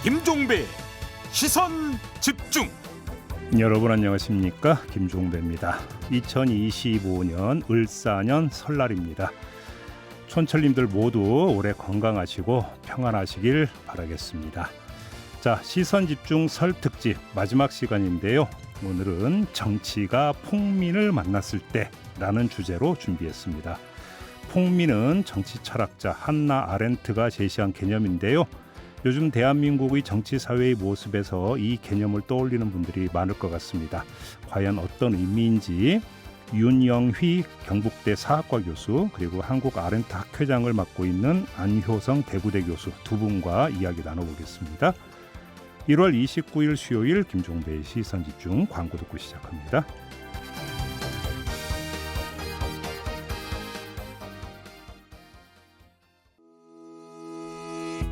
김종배 시선 집중. 여러분 안녕하십니까, 김종배입니다. 2025년 을사년 설날입니다. 촌철님들 모두 올해 건강하시고 평안하시길 바라겠습니다. 자, 시선 집중 설 특집 마지막 시간인데요. 오늘은 정치가 폭민을 만났을 때라는 주제로 준비했습니다. 폭민은 정치 철학자 한나 아렌트가 제시한 개념인데요. 요즘 대한민국의 정치 사회의 모습에서 이 개념을 떠올리는 분들이 많을 것 같습니다. 과연 어떤 의미인지 윤영휘 경북대 사학과 교수 그리고 한국 아렌트 학회장을 맡고 있는 안효성 대구대 교수 두 분과 이야기 나눠보겠습니다. 1월 29일 수요일 김종배의 시선집중 광고 듣고 시작합니다.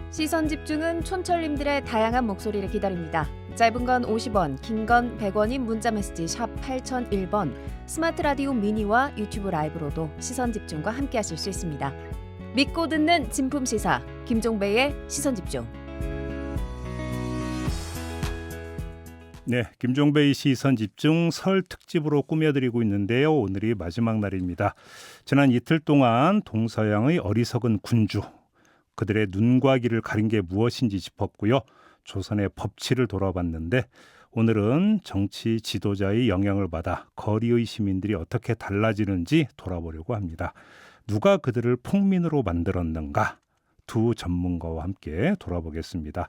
시선 집중은 촌철님들의 다양한 목소리를 기다립니다. 짧은 건 50원, 긴 건 100원인 문자메시지 샵 8001번, 스마트 라디오 미니와 유튜브 라이브로도 시선 집중과 함께하실 수 있습니다. 믿고 듣는 진품 시사 김종배의 시선 집중. 네, 김종배의 시선 집중 설 특집으로 꾸며드리고 있는데요. 오늘이 마지막 날입니다. 지난 이틀 동안 동서양의 어리석은 군주, 그들의 눈과 귀를 가린 게 무엇인지 짚었고요. 조선의 법치를 돌아봤는데 오늘은 정치 지도자의 영향을 받아 거리의 시민들이 어떻게 달라지는지 돌아보려고 합니다. 누가 그들을 폭민으로 만들었는가? 두 전문가와 함께 돌아보겠습니다.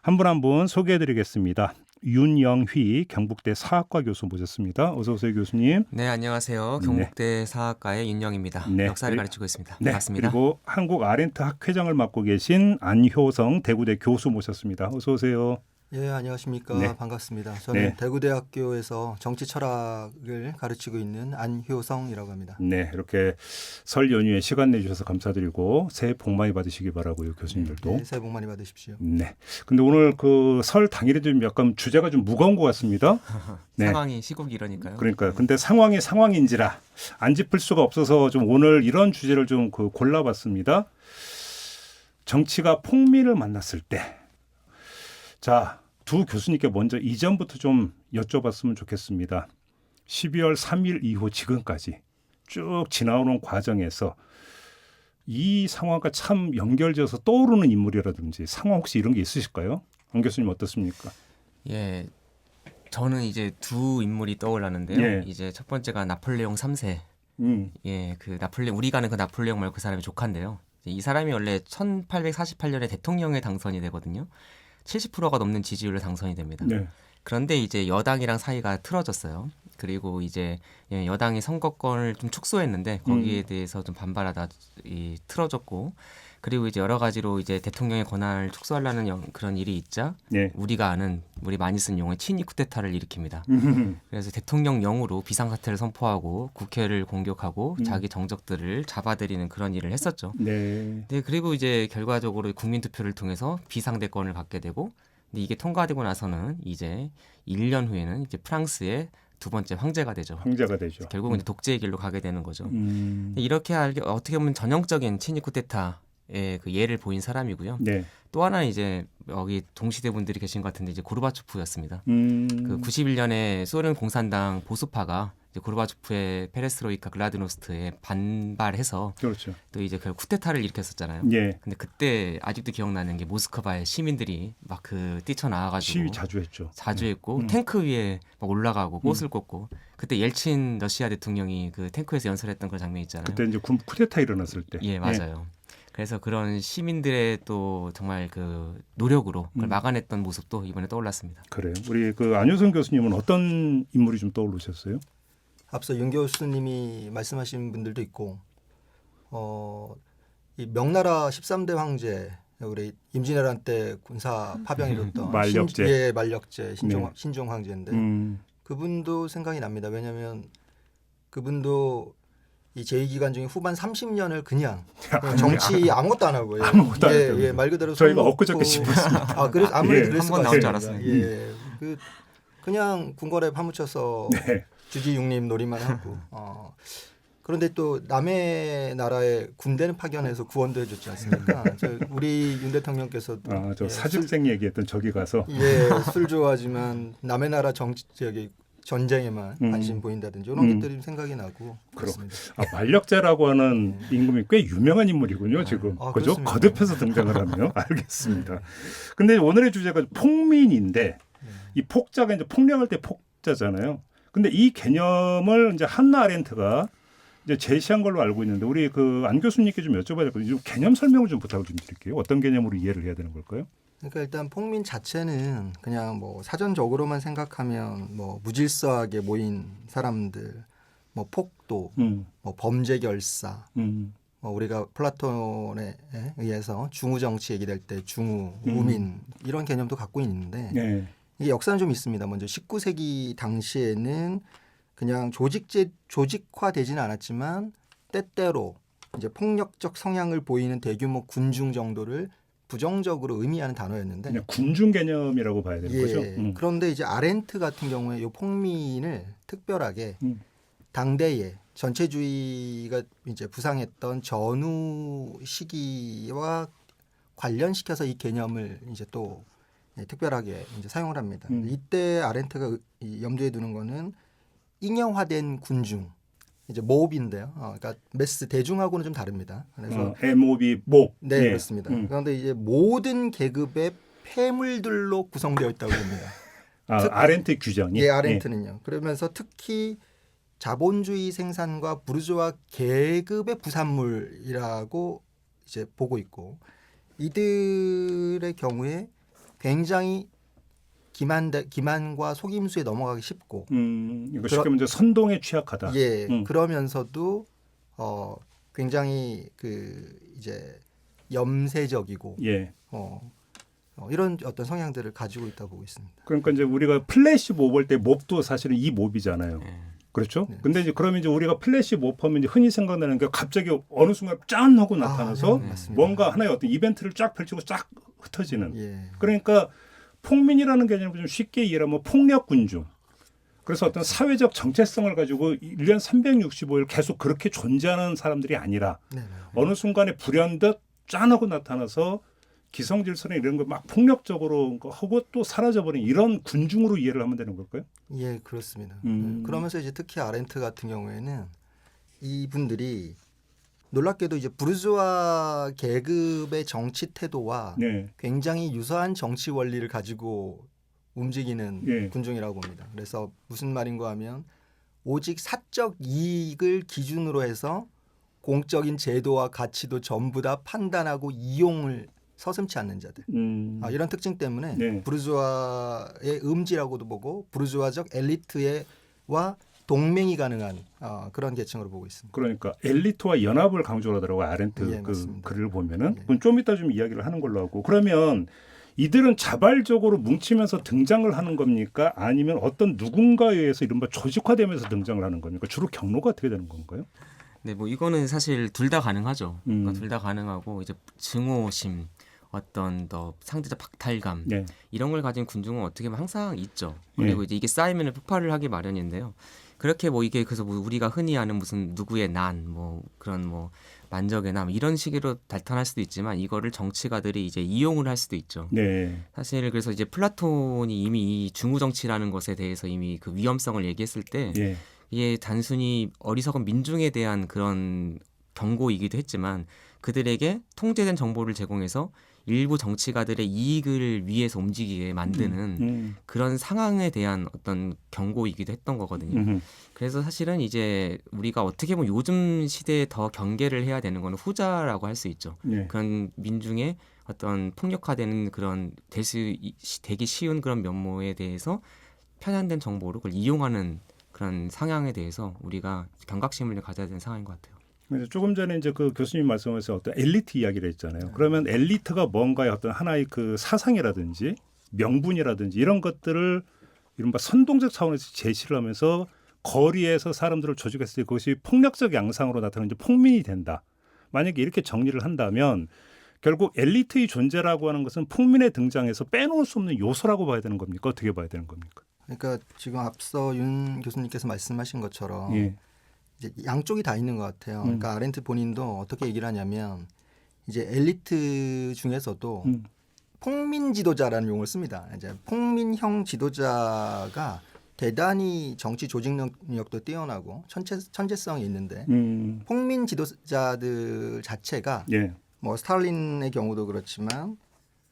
한 분 한 분 소개해드리겠습니다. 윤영휘 경북대 사학과 교수 모셨습니다. 어서 오세요, 교수님. 네, 안녕하세요. 경북대 사학과의 윤영입니다. 네. 역사를 가르치고 있습니다. 네, 반갑습니다. 그리고 한국 아렌트 학회장을 맡고 계신 안효성 대구대 교수 모셨습니다. 어서 오세요. 예, 안녕하십니까. 네. 반갑습니다. 저는 네. 대구대학교에서 정치 철학을 가르치고 있는 안효성이라고 합니다. 네, 이렇게 설 연휴에 시간 내주셔서 감사드리고 새해 복 많이 받으시기 바라고요, 교수님들도. 네, 새해 복 많이 받으십시오. 네. 근데 오늘 그 설 당일에 좀 약간 주제가 좀 무거운 것 같습니다. 네. 상황이 시국이 이러니까요. 그러니까요. 근데 상황이 상황인지라 안 짚을 수가 없어서 좀 오늘 이런 주제를 좀 골라봤습니다. 정치가 폭민을 만났을 때. 자, 두 교수님께 먼저 이전부터 좀 여쭤봤으면 좋겠습니다. 12월 3일 이후 지금까지 쭉 지나오는 과정에서 이 상황과 참 연결져서 떠오르는 인물이라든지 상황 혹시 이런 게 있으실까요? 안 교수님 어떻습니까? 예, 저는 이제 두 인물이 떠올랐는데요. 예. 이제 첫 번째가 나폴레옹 3세. 예, 그 나폴레옹 우리가 아는 그 나폴레옹 말고 그 사람이 조카인데요. 이 사람이 원래 1848년에 대통령에 당선이 되거든요. 70%가 넘는 지지율로 당선이 됩니다. 네. 그런데 이제 여당이랑 사이가 틀어졌어요. 그리고 이제 여당이 선거권을 좀 축소했는데 거기에 대해서 좀 반발하다 틀어졌고, 그리고 이제 여러 가지로 이제 대통령의 권한을 축소하려는 그런 일이 있자 네. 우리가 아는 우리 많이 쓴 용어 친위 쿠데타를 일으킵니다. 그래서 대통령령으로 비상사태를 선포하고 국회를 공격하고 자기 정적들을 잡아들이는 그런 일을 했었죠. 네. 네, 그리고 이제 결과적으로 국민투표를 통해서 비상대권을 받게 되고, 근데 이게 통과되고 나서는 이제 1년 후에는 이제 프랑스의 두 번째 황제가 되죠. 황제가 되죠. 결국은 이제 독재의 길로 가게 되는 거죠. 음. 이렇게 어떻게 보면 전형적인 친위 쿠데타의 그 예를 보인 사람이고요. 네. 또 하나는 이제 여기 동시대 분들이 계신 것 같은데 이제 고르바초프였습니다. 그 91년에 소련 공산당 보수파가 이제 고르바초프의 페레스로이카 글라드노스트에 반발해서 그렇죠. 또 이제 그 쿠데타를 일으켰었잖아요. 예. 근데 그때 아직도 기억나는 게 모스크바의 시민들이 막 그 뛰쳐나와가지고 시위 자주 했죠. 자주 했고 탱크 위에 막 올라가고 꽃을 꽂고, 그때 옐친 러시아 대통령이 그 탱크에서 연설했던 그런 장면 있잖아요. 그때 이제 쿠데타 일어났을 때. 예, 맞아요. 그래서 그런 시민들의 또 정말 그 노력으로 그걸 막아냈던 모습도 이번에 떠올랐습니다. 그래요. 우리 그 안효성 교수님은 어떤 인물이 좀 떠오르셨어요? 앞서 윤 교수님이 말씀하신 분들도 있고, 이 명나라 13대 황제, 우리 임진왜란 때 군사 파병 이뤘던 만력제. 만력제 신종 황제인데 그분도 생각이 납니다. 왜냐하면 그분도 이 제2기간 중에 후반 30년을 그냥 정치 아무것도 안 하고 아무것도 안 했다고. 말 그대로 저희가 엊그저께 짚었습니다. 아, 그래서 아무래도 그랬을 한번 것 나올 줄 같습니다. 알았어요. 예, 그냥 궁궐에 파묻혀서 네. 주지육림 놀이만 하고 그런데 또 남의 나라에 군대는 파견해서 구원도 해줬지 않습니까? 우리 윤 대통령께서도 저 사직생 얘기했던 저기 가서 술 좋아하지만 남의 나라 전쟁에만 관심 보인다든지 이런 것들이 좀 생각이 나고 그렇습니다. 만력제라고 하는 임금이 꽤 유명한 인물이군요. 지금 그죠? 거듭해서 등장을 하네요. 알겠습니다. 근데 오늘의 주제가 폭민인데 이 폭자가 이제 폭력할 때 폭자잖아요. 근데 이 개념을 이제 한나 아렌트가 이제 제시한 걸로 알고 있는데 우리 그 안 교수님께 좀 여쭤봐야 될 거예요. 개념 설명을 좀 부탁을 좀 드릴게요. 어떤 개념으로 이해를 해야 되는 걸까요? 그러니까 일단 폭민 자체는 그냥 뭐 사전적으로만 생각하면 뭐 무질서하게 모인 사람들, 뭐 폭도, 뭐 범죄 결사, 뭐 우리가 플라톤에 의해서 중우 정치 얘기될 때 중우, 우민 이런 개념도 갖고 있는데 네. 이게 역사는 좀 있습니다. 먼저 19세기 당시에는 그냥 조직화되지는 않았지만 때때로 이제 폭력적 성향을 보이는 대규모 군중 정도를 부정적으로 의미하는 단어였는데 그냥 군중 개념이라고 봐야 되는 거죠. 그런데 이제 아렌트 같은 경우에 이 폭민을 특별하게 당대에 전체주의가 이제 부상했던 전후 시기와 관련시켜서 이 개념을 이제 또 특별하게 이제 사용을 합니다. 이때 아렌트가 염두에 두는 거는 잉여화된 군중. 이제 모업인데요. 그러니까 매스 대중하고는 좀 다릅니다. 그래서 MOB 모. 네, 그렇습니다. 그런데 이제 모든 계급의 폐물들로 구성되어 있다고 봅니다. 아렌트 규정이. 예, 아렌트는요. 그러면서 특히 자본주의 생산과 부르주아 계급의 부산물이라고 이제 보고 있고 이들의 경우에 굉장히 기만과 속임수에 넘어가기 쉽고 이거 쉽게 말해서 선동에 취약하다. 예, 그러면서도 굉장히 그 이제 염세적이고 예. 이런 어떤 성향들을 가지고 있다고 보고 있습니다. 그러니까 이제 우리가 플래시 몹 할 때 몹도 사실은 이 몹이잖아요. 그렇죠? 네. 근데 이제 그러면 이제 우리가 플래시 몹하면 이제 흔히 생각나는 게 갑자기 어느 순간 짠 하고 나타나서 뭔가 하나의 어떤 이벤트를 쫙 펼치고 쫙 흩어지는. 예. 그러니까 폭민이라는 개념을 좀 쉽게 이해하면 폭력 군중. 그래서 어떤 사회적 정체성을 가지고 1년 365일 계속 그렇게 존재하는 사람들이 아니라 어느 순간에 불현듯 짠하고 나타나서 기성질서나 이런 거 막 폭력적으로 하고 또 사라져버린 이런 군중으로 이해를 하면 되는 걸까요? 예, 그렇습니다. 그러면서 이제 특히 아렌트 같은 경우에는 이분들이 놀랍게도 이제 부르주아 계급의 정치 태도와 굉장히 유사한 정치 원리를 가지고 움직이는 군중이라고 봅니다. 그래서 무슨 말인가 하면 오직 사적 이익을 기준으로 해서 공적인 제도와 가치도 전부 다 판단하고 이용을 서슴지 않는 자들. 이런 특징 때문에 부르주아의 음지라고도 보고 부르주아적 엘리트와 동맹이 가능한 그런 계층으로 보고 있습니다. 그러니까 엘리트와 연합을 강조를 하더라고요. 아렌트 글을 보면은. 그럼 좀 이따 좀 이야기를 하는 걸로 하고. 그러면 이들은 자발적으로 뭉치면서 등장을 하는 겁니까? 아니면 어떤 누군가에 의해서 이른바 조직화되면서 등장을 하는 겁니까? 주로 경로가 어떻게 되는 건가요? 네, 뭐 이거는 사실 둘 다 가능하죠. 그러니까 둘 다 가능하고 이제 증오심, 어떤 더 상대적 박탈감 이런 걸 가진 군중은 어떻게 보면 항상 있죠. 그리고 이제 이게 쌓이면 폭발을 하기 마련인데요. 그렇게 뭐 이게 그래서 뭐 우리가 흔히 아는 무슨 누구의 난, 뭐 그런 뭐 만적의 남 이런 식으로 나타날 수도 있지만 이거를 정치가들이 이제 이용을 할 수도 있죠. 사실 그래서 이제 플라톤이 이미 이 중우 정치라는 것에 대해서 이미 그 위험성을 얘기했을 때 이게 단순히 어리석은 민중에 대한 그런 경고이기도 했지만 그들에게 통제된 정보를 제공해서 일부 정치가들의 이익을 위해서 움직이게 만드는 그런 상황에 대한 어떤 경고이기도 했던 거거든요. 그래서 사실은 이제 우리가 어떻게 보면 요즘 시대에 더 경계를 해야 되는 거는 후자라고 할 수 있죠. 그런 민중의 어떤 폭력화되는 그런 되기 쉬운 그런 면모에 대해서 편향된 정보를 그걸 이용하는 그런 상황에 대해서 우리가 경각심을 가져야 되는 상황인 것 같아요. 조금 전에 이제 그 교수님 말씀하셔서 어떤 엘리트 이야기를 했잖아요. 그러면 엘리트가 뭔가의 어떤 하나의 그 사상이라든지 명분이라든지 이런 것들을 이른바 선동적 차원에서 제시를 하면서 거리에서 사람들을 조직했을 때 그것이 폭력적 양상으로 나타나는 이제 폭민이 된다. 만약에 이렇게 정리를 한다면 결국 엘리트의 존재라고 하는 것은 폭민의 등장에서 빼놓을 수 없는 요소라고 봐야 되는 겁니까? 어떻게 봐야 되는 겁니까? 그러니까 지금 앞서 윤 교수님께서 말씀하신 것처럼 이제 양쪽이 다 있는 것 같아요. 그러니까 아렌트 본인도 어떻게 얘기를 하냐면 이제 엘리트 중에서도 폭민 지도자라는 용어를 씁니다. 이제 폭민형 지도자가 대단히 정치 조직 능력도 뛰어나고 천재성이 있는데 폭민 지도자들 자체가 예. 뭐 스탈린의 경우도 그렇지만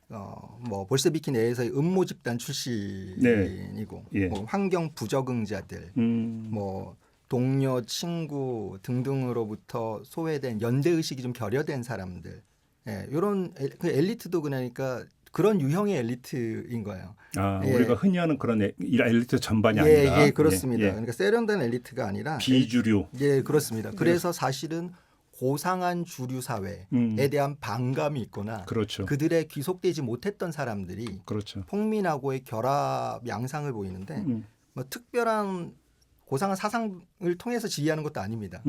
뭐 볼셰비키 내에서의 음모 집단 출신이고 네. 예. 뭐 환경 부적응자들 뭐 동료 친구 등등으로부터 소외된 연대 의식이 좀 결여된 사람들 이런 그 엘리트도 그러니까 그런 유형의 엘리트인 거예요. 아, 예. 우리가 흔히 하는 그런 엘리트 전반이 아니라. 예, 그렇습니다. 예. 그러니까 세련된 엘리트가 아니라 비주류. 예, 그렇습니다. 그래서 사실은 고상한 주류 사회에 대한 반감이 있거나 그렇죠. 그들의 귀속되지 못했던 사람들이 그렇죠. 폭민하고의 결합 양상을 보이는데 뭐 특별한 고상한 사상을 통해서 지휘하는 것도 아닙니다.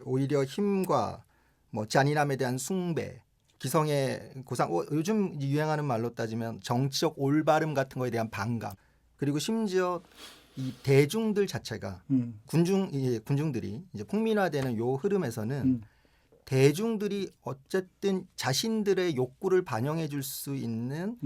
오히려 힘과 뭐 잔인함에 대한 숭배, 기성의 고상, 요즘 유행하는 말로 따지면 정치적 올바름 같은 거에 대한 반감, 그리고 심지어 이 대중들 자체가 군중들이 이제 폭민화되는 요 흐름에서는 대중들이 어쨌든 자신들의 욕구를 반영해 줄 수 있는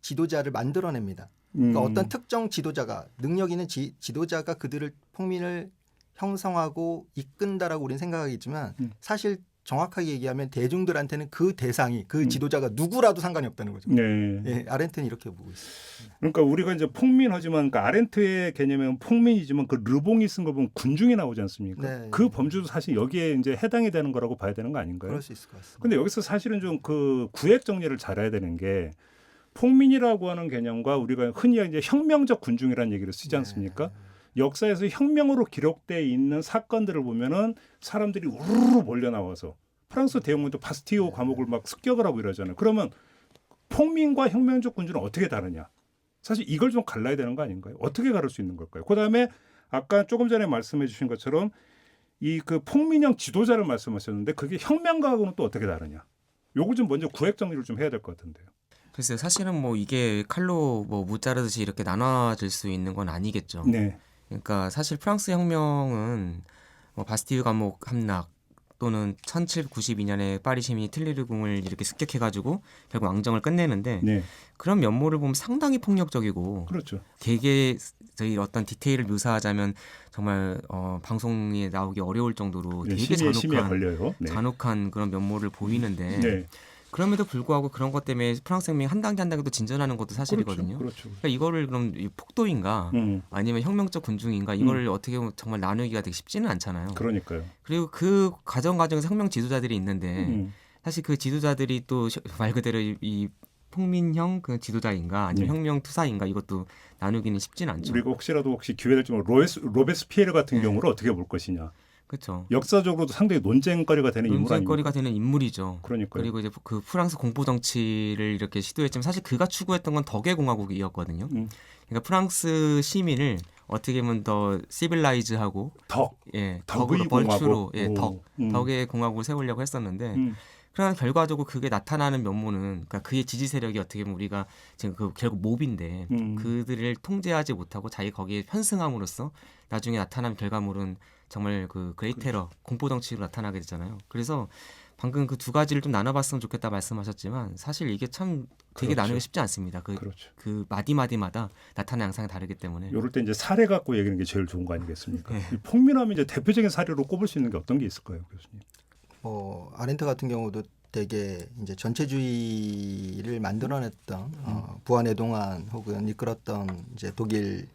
지도자를 만들어냅니다. 그러니까 어떤 특정 지도자가 능력 있는 지도자가 그들을 폭민을 형성하고 이끈다라고 우리는 생각하겠지만 사실 정확하게 얘기하면 대중들한테는 그 대상이 그 지도자가 누구라도 상관이 없다는 거죠. 네. 예, 아렌트는 이렇게 보고 있어요. 그러니까 우리가 이제 폭민하지만 그러니까 아렌트의 개념은 폭민이지만 그 르봉이 쓴 거 보면 군중이 나오지 않습니까? 네. 그 범주도 사실 여기에 이제 해당이 되는 거라고 봐야 되는 거 아닌가요? 그럴 수 있을 것 같습니다. 근데 여기서 사실은 좀 그 구획 정리를 잘해야 되는 게 폭민이라고 하는 개념과 우리가 흔히 이제 혁명적 군중이라는 얘기를 쓰지 않습니까? 역사에서 혁명으로 기록되어 있는 사건들을 보면은 사람들이 우르르 몰려 나와서 프랑스 대혁명도 바스티오 감옥을 막 습격을 하고 이러잖아요. 그러면 폭민과 혁명적 군주는 어떻게 다르냐? 사실 이걸 좀 갈라야 되는 거 아닌가요? 어떻게 가를 수 있는 걸까요? 그다음에 아까 조금 전에 말씀해 주신 것처럼 이 그 폭민형 지도자를 말씀하셨는데 그게 혁명가하고는 또 어떻게 다르냐? 요걸 좀 먼저 구획 정리를 좀 해야 될 것 같은데요. 글쎄요, 사실은 뭐 이게 칼로 뭐 무자르듯이 이렇게 나눠질 수 있는 건 아니겠죠. 네. 그러니까 사실 프랑스 혁명은 뭐 바스티유 감옥 함락 또는 1792년에 파리 시민이 틀리르 궁을 이렇게 습격해가지고 결국 왕정을 끝내는데 네. 그런 면모를 보면 상당히 폭력적이고 그렇죠. 되게 저희 어떤 디테일을 묘사하자면 정말 방송에 나오기 어려울 정도로 네, 되게 심의에 걸려요. 네. 잔혹한 그런 면모를 보이는데 네. 그럼에도 불구하고 그런 것 때문에 프랑스 혁명이 한 단계 한 단계 더 진전하는 것도 사실이거든요. 그렇죠. 그러니까 이거를 그럼 폭도인가 아니면 혁명적 군중인가 이거를 어떻게 보면 정말 나누기가 되게 쉽지는 않잖아요. 그러니까요. 그리고 그 과정에서 혁명 지도자들이 있는데 사실 그 지도자들이 또 말 그대로 이 폭민형 그 지도자인가 아니면 혁명 투사인가 이것도 나누기는 쉽지는 않죠. 우리가 혹시 기회 될 때 로베스피에르 같은 경우를 어떻게 볼 것이냐. 그렇죠. 역사적으로도 상당히 논쟁거리가 되는 인물 아닙니까? 논쟁거리가 되는 인물이죠. 그러니까요. 그리고 이제 그 프랑스 공포 정치를 이렇게 시도했지만 사실 그가 추구했던 건 덕의 공화국이었거든요. 그러니까 프랑스 시민을 어떻게 보면 더 시빌라이즈하고 덕으로 벌추로 덕의 공화국을 세우려고 했었는데 그러나 결과적으로 그게 나타나는 면모는 그러니까 그의 지지 세력이 어떻게 보면 우리가 지금 그 결국 몹인데 그들을 통제하지 못하고 자기 거기에 편승함으로써 나중에 나타난 결과물은 정말 그 그레이트 테러 공포 정치로 나타나게 되잖아요. 그래서 방금 그 두 가지를 좀 나눠봤으면 좋겠다 말씀하셨지만 사실 이게 참 되게 나누기 쉽지 않습니다. 그 마디마디마다 나타나는 양상이 다르기 때문에. 이럴 때 이제 사례 갖고 얘기하는 게 제일 좋은 거 아니겠습니까? 네. 이 폭민하면 이제 대표적인 사례로 꼽을 수 있는 게 어떤 게 있을까요, 교수님? 아렌트 같은 경우도 되게 이제 전체주의를 만들어냈던 부안해동안 혹은 이끌었던 이제 독일의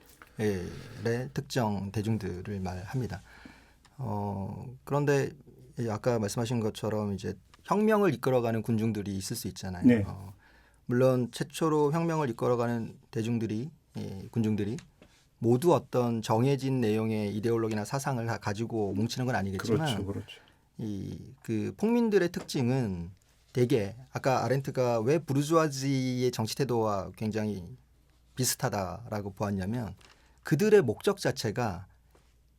특정 대중들을 말합니다. 그런데 아까 말씀하신 것처럼 이제 혁명을 이끌어가는 군중들이 있을 수 있잖아요. 네. 물론 최초로 혁명을 이끌어가는 군중들이 모두 어떤 정해진 내용의 이데올로기나 사상을 가지고 뭉치는 건 아니겠지만 그렇죠. 그 폭민들의 특징은 대개 아까 아렌트가 왜 부르주아지의 정치 태도와 굉장히 비슷하다라고 보았냐면 그들의 목적 자체가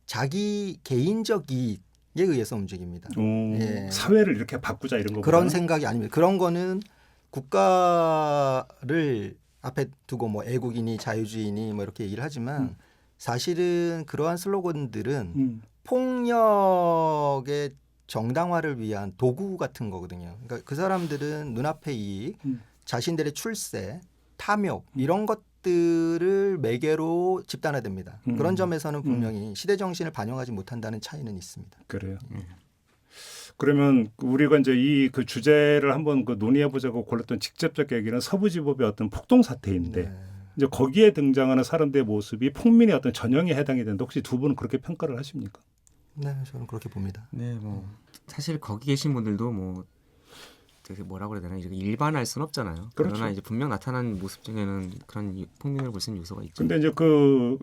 자기 개인적 이익에 의해서 움직입니다. 사회를 이렇게 바꾸자 이런 거 그런 생각이 아닙니다. 그런 거는 국가를 앞에 두고 뭐 애국이니 자유주의니 뭐 이렇게 얘기를 하지만 사실은 그러한 슬로건들은 폭력의 정당화를 위한 도구 같은 거거든요. 그러니까 그 사람들은 눈앞의 이익, 자신들의 출세, 탐욕 이런 것들을 매개로 집단화됩니다. 그런 점에서는 분명히 시대 정신을 반영하지 못한다는 차이는 있습니다. 그래요. 그러면 우리가 이제 이 그 주제를 한번 그 논의해 보자고 골랐던 직접적 얘기는 서부지법의 어떤 폭동 사태인데 네. 이제 거기에 등장하는 사람들의 모습이 폭민의 어떤 전형에 해당이 되는데 혹시 두 분은 그렇게 평가를 하십니까? 네, 저는 그렇게 봅니다. 네, 뭐 사실 거기 계신 분들도 뭐 되게 뭐라고 그래야 되나 이렇게 일반화할 수는 없잖아요. 그렇죠. 그러나 이제 분명 나타난 모습 중에는 그런 폭민을 볼 수 있는 요소가 있죠. 근데 이제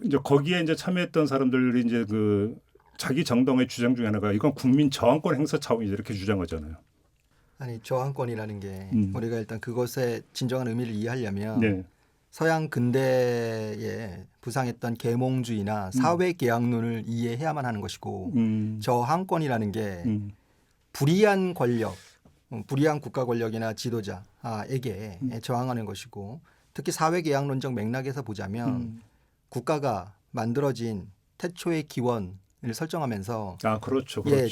이제 거기에 이제 참여했던 사람들이 이제 그 자기 정당의 주장 중에 하나가 이건 국민 저항권 행사 차원이다 이렇게 주장하잖아요. 아니 저항권이라는 게 우리가 일단 그것의 진정한 의미를 이해하려면 네. 서양 근대에 부상했던 계몽주의나 사회계약론을 이해해야만 하는 것이고 저항권이라는 게 불이한 권력, 불이한 국가 권력이나 지도자에게 저항하는 것이고 특히 사회계약론적 맥락에서 보자면 국가가 만들어진 태초의 기원을 설정하면서 그렇죠. 예,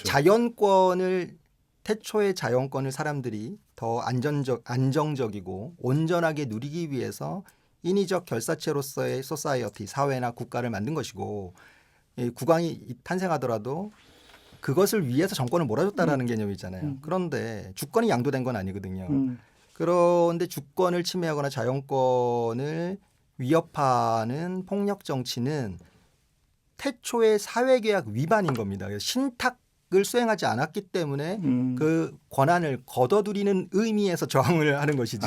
태초의 자연권을 사람들이 더 안정적이고 온전하게 누리기 위해서 인위적 결사체로서의 소사이어티, 사회나 국가를 만든 것이고 국왕이 탄생하더라도 그것을 위해서 정권을 몰아줬다라는 개념이잖아요. 그런데 주권이 양도된 건 아니거든요. 그런데 주권을 침해하거나 자연권을 위협하는 폭력 정치는 태초의 사회계약 위반인 겁니다. 신탁을 수행하지 않았기 때문에 그 권한을 걷어들이는 의미에서 저항을 하는 것이지.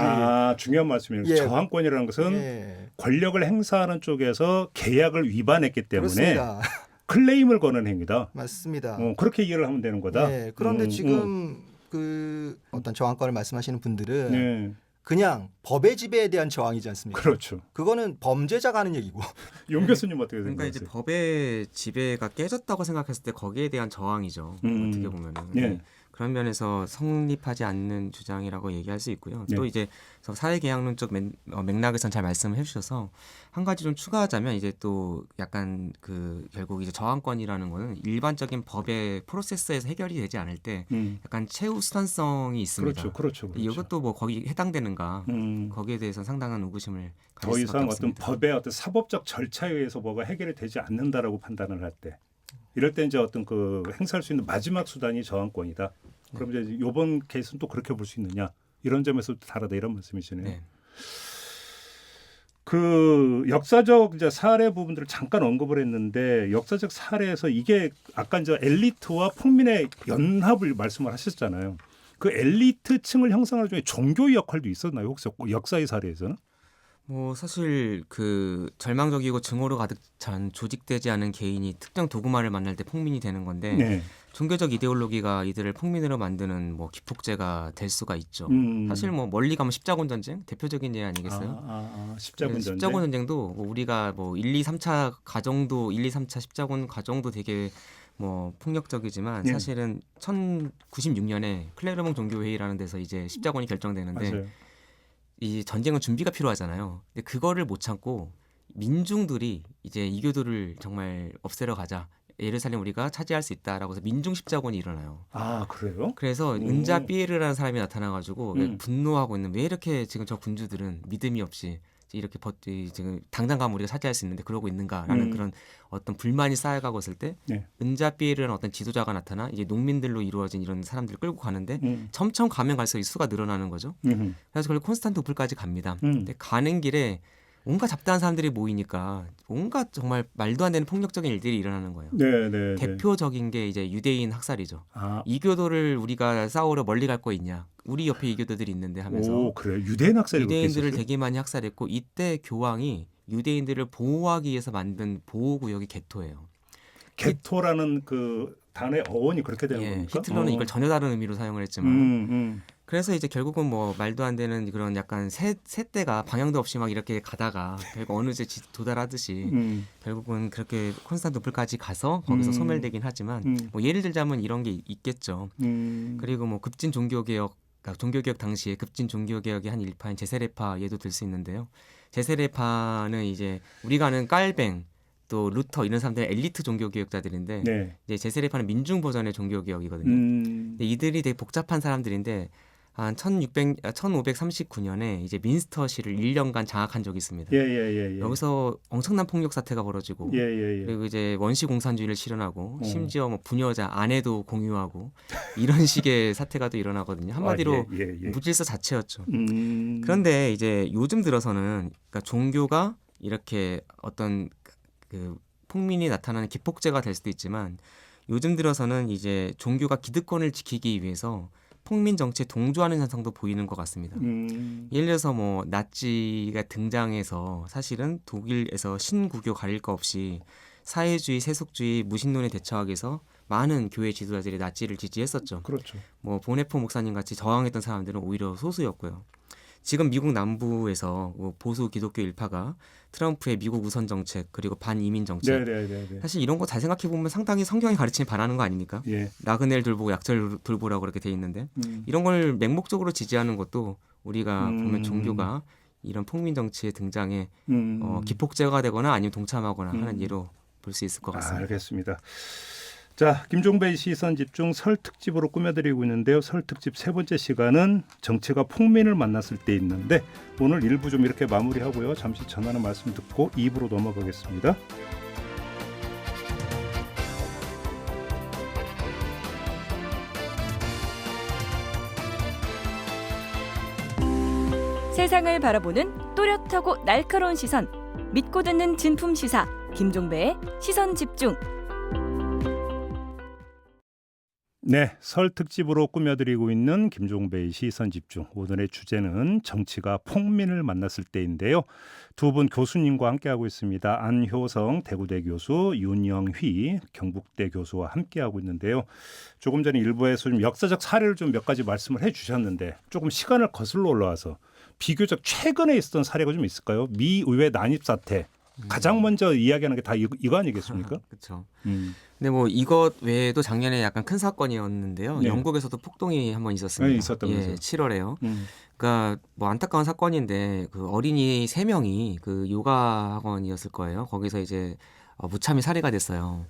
중요한 말씀이에요. 예. 저항권이라는 것은 권력을 행사하는 쪽에서 계약을 위반했기 때문에 그렇습니다. 클레임을 거는 행위다. 맞습니다. 그렇게 이해를 하면 되는 거다. 그런데 지금 그 어떤 저항권을 말씀하시는 분들은 네. 그냥 법의 지배에 대한 저항이지 않습니까? 그렇죠. 그거는 범죄자가 하는 얘기고. 용 교수님 어떻게 그러니까 생각하세요? 이제 법의 지배가 깨졌다고 생각했을 때 거기에 대한 저항이죠. 어떻게 보면은. 네. 그런 면에서 성립하지 않는 주장이라고 얘기할 수 있고요. 또 이제 사회계약론적 맥락에선 잘 말씀을 해주셔서 한 가지 좀 추가하자면 이제 또 약간 그 결국 이제 저항권이라는 거는 일반적인 법의 프로세스에서 해결이 되지 않을 때 약간 최후 수단성이 있습니다. 그렇죠. 이것도 뭐 거기 해당되는가 거기에 대해서 상당한 의구심을 가질 더 수밖에 이상 어떤 없습니다. 법의 어떤 사법적 절차에 의해서 뭐가 해결이 되지 않는다라고 판단을 할 때 이럴 때 이제 어떤 그 행사할 수 있는 마지막 수단이 저항권이다. 그럼 이제 이번 케이스는 또 그렇게 볼 수 있느냐 이런 점에서 다르다 이런 말씀이시네요. 네. 그 역사적 이제 사례 부분들을 잠깐 언급을 했는데 역사적 사례에서 이게 아까 이제 엘리트와 폭민의 연합을 말씀을 하셨잖아요. 그 엘리트층을 형성하는 중에 종교의 역할도 있었나요? 혹시 역사의 사례에서는? 뭐 사실 그 절망적이고 증오로 가득 찬 조직되지 않은 개인이 특정 도구마를 만날 때 폭민이 되는 건데 네. 종교적 이데올로기가 이들을 폭민으로 만드는 뭐 기폭제가 될 수가 있죠. 사실 뭐 멀리 가면 십자군 전쟁 대표적인 예 아니겠어요? 십자군 전쟁. 십자군 전쟁도 뭐 우리가 뭐 1, 2, 3차 가정도 1, 2, 3차 십자군 가정도 되게 뭐 폭력적이지만 사실은 1096년에 클레르몽 종교회의라는 데서 이제 십자군이 결정되는데 맞아요. 이 전쟁은 준비가 필요하잖아요. 근데 그거를 못 참고 민중들이 이제 이교도를 정말 없애러 가자. 예루살렘 우리가 차지할 수 있다라고 해서 민중 십자군이 일어나요. 그래요? 그래서 은자 삐에르라는 사람이 나타나가지고 분노하고 있는 왜 이렇게 지금 저 군주들은 믿음이 없이 이렇게 지금 당장 가면 우리가 차지할 수 있는데 그러고 있는가라는 그런 어떤 불만이 쌓여가고 있을 때 은자 삐에르라는 어떤 지도자가 나타나 이제 농민들로 이루어진 이런 사람들을 끌고 가는데 점점 가면 갈수록 이 수가 늘어나는 거죠. 그래서 결국 콘스탄티노플까지 갑니다. 근데 가는 길에 온갖 잡다한 사람들이 모이니까 온갖 정말 말도 안 되는 폭력적인 일들이 일어나는 거예요. 네. 대표적인 게 이제 유대인 학살이죠. 이교도를 우리가 싸우러 멀리 갈 거 있냐? 우리 옆에 이교도들이 있는데 하면서 그래요. 유대인 학살이 유대인들을 되게 많이 학살했고 이때 교황이 유대인들을 보호하기 위해서 만든 보호구역이 게토예요. 게토라는 그 단어의 어원이 그렇게 되는 겁니까? 히틀러는 이걸 전혀 다른 의미로 사용을 했지만 그래서 이제 결국은 뭐 말도 안 되는 그런 약간 새떼가 방향도 없이 막 이렇게 가다가 결국 어느 제 도달하듯이 결국은 그렇게 콘스탄티노플까지 가서 거기서 소멸되긴 하지만 뭐 예를 들자면 이런 게 있겠죠. 그리고 뭐 급진 종교개혁 당시에 급진 종교개혁의 한 일파인 제세례파 예도 들 수 있는데요. 제세례파는 이제 우리가 아는 깔뱅 또 루터 이런 사람들은 엘리트 종교개혁자들인데 네. 이제 제세례파는 민중 버전의 종교개혁이거든요. 근데 이들이 되게 복잡한 사람들인데 한 1539년에 이제 민스터시를 1년간 장악한 적이 있습니다. 예. 여기서 엄청난 폭력 사태가 벌어지고 예. 그리고 이제 원시 공산주의를 실현하고 심지어 뭐 부녀자 아내도 공유하고 이런 식의 사태가 또 일어나거든요. 한마디로 예. 무질서 자체였죠. 그런데 이제 요즘 들어서는 그러니까 종교가 이렇게 어떤 그 폭민이 나타나는 기폭제가 될 수도 있지만 요즘 들어서는 이제 종교가 기득권을 지키기 위해서 폭민 정치에 동조하는 현상도 보이는 것 같습니다. 예를 들어서 뭐 나치가 등장해서 사실은 독일에서 신구교 가릴 거 없이 사회주의, 세속주의, 무신론에 대처하기 위해서 많은 교회 지도자들이 나치를 지지했었죠. 그렇죠. 뭐 보네포 목사님 같이 저항했던 사람들은 오히려 소수였고요. 지금 미국 남부에서 보수 기독교 일파가 트럼프의 미국 우선 정책 그리고 반이민 정책 네. 사실 이런 거 잘 생각해 보면 상당히 성경이 가르침에 반하는 거 아닙니까? 예. 나그네를 돌보고 약절 돌보라고 그렇게 돼 있는데 이런 걸 맹목적으로 지지하는 것도 우리가 보면 종교가 이런 폭민 정치의 등장에 기폭제가 되거나 아니면 동참하거나 하는 예로 볼 수 있을 것 같습니다. 알겠습니다. 자, 김종배의 시선 집중 설 특집으로 꾸며드리고 있는데요. 설 특집 세 번째 시간은 정치가 폭민을 만났을 때 있는데 오늘 1부 좀 이렇게 마무리하고요. 잠시 전하는 말씀 듣고 2부로 넘어가겠습니다. 세상을 바라보는 또렷하고 날카로운 시선, 믿고 듣는 진품 시사 김종배의 시선 집중. 네, 설 특집으로 꾸며드리고 있는 김종배의 시선 집중. 오늘의 주제는 정치가 폭민을 만났을 때인데요. 두 분 교수님과 함께하고 있습니다. 안효성 대구대 교수, 윤영휘 경북대 교수와 함께하고 있는데요. 조금 전에 일부에서 좀 역사적 사례를 좀 몇 가지 말씀을 해주셨는데 조금 시간을 거슬러 올라와서 비교적 최근에 있었던 사례가 좀 있을까요? 미 의회 난입 사태. 가장 먼저 이야기하는 게 다 이거 아니겠습니까? 그렇죠. 근데 뭐 이것 외에도 작년에 약간 큰 사건이었는데요. 네. 영국에서도 폭동이 한번 있었습니다. 네, 있었다면서요. 예, 7월에요. 그러니까 뭐 안타까운 사건인데 그 어린이 3명이 그 요가 학원이었을 거예요. 거기서 이제 무참히 살해가 됐어요.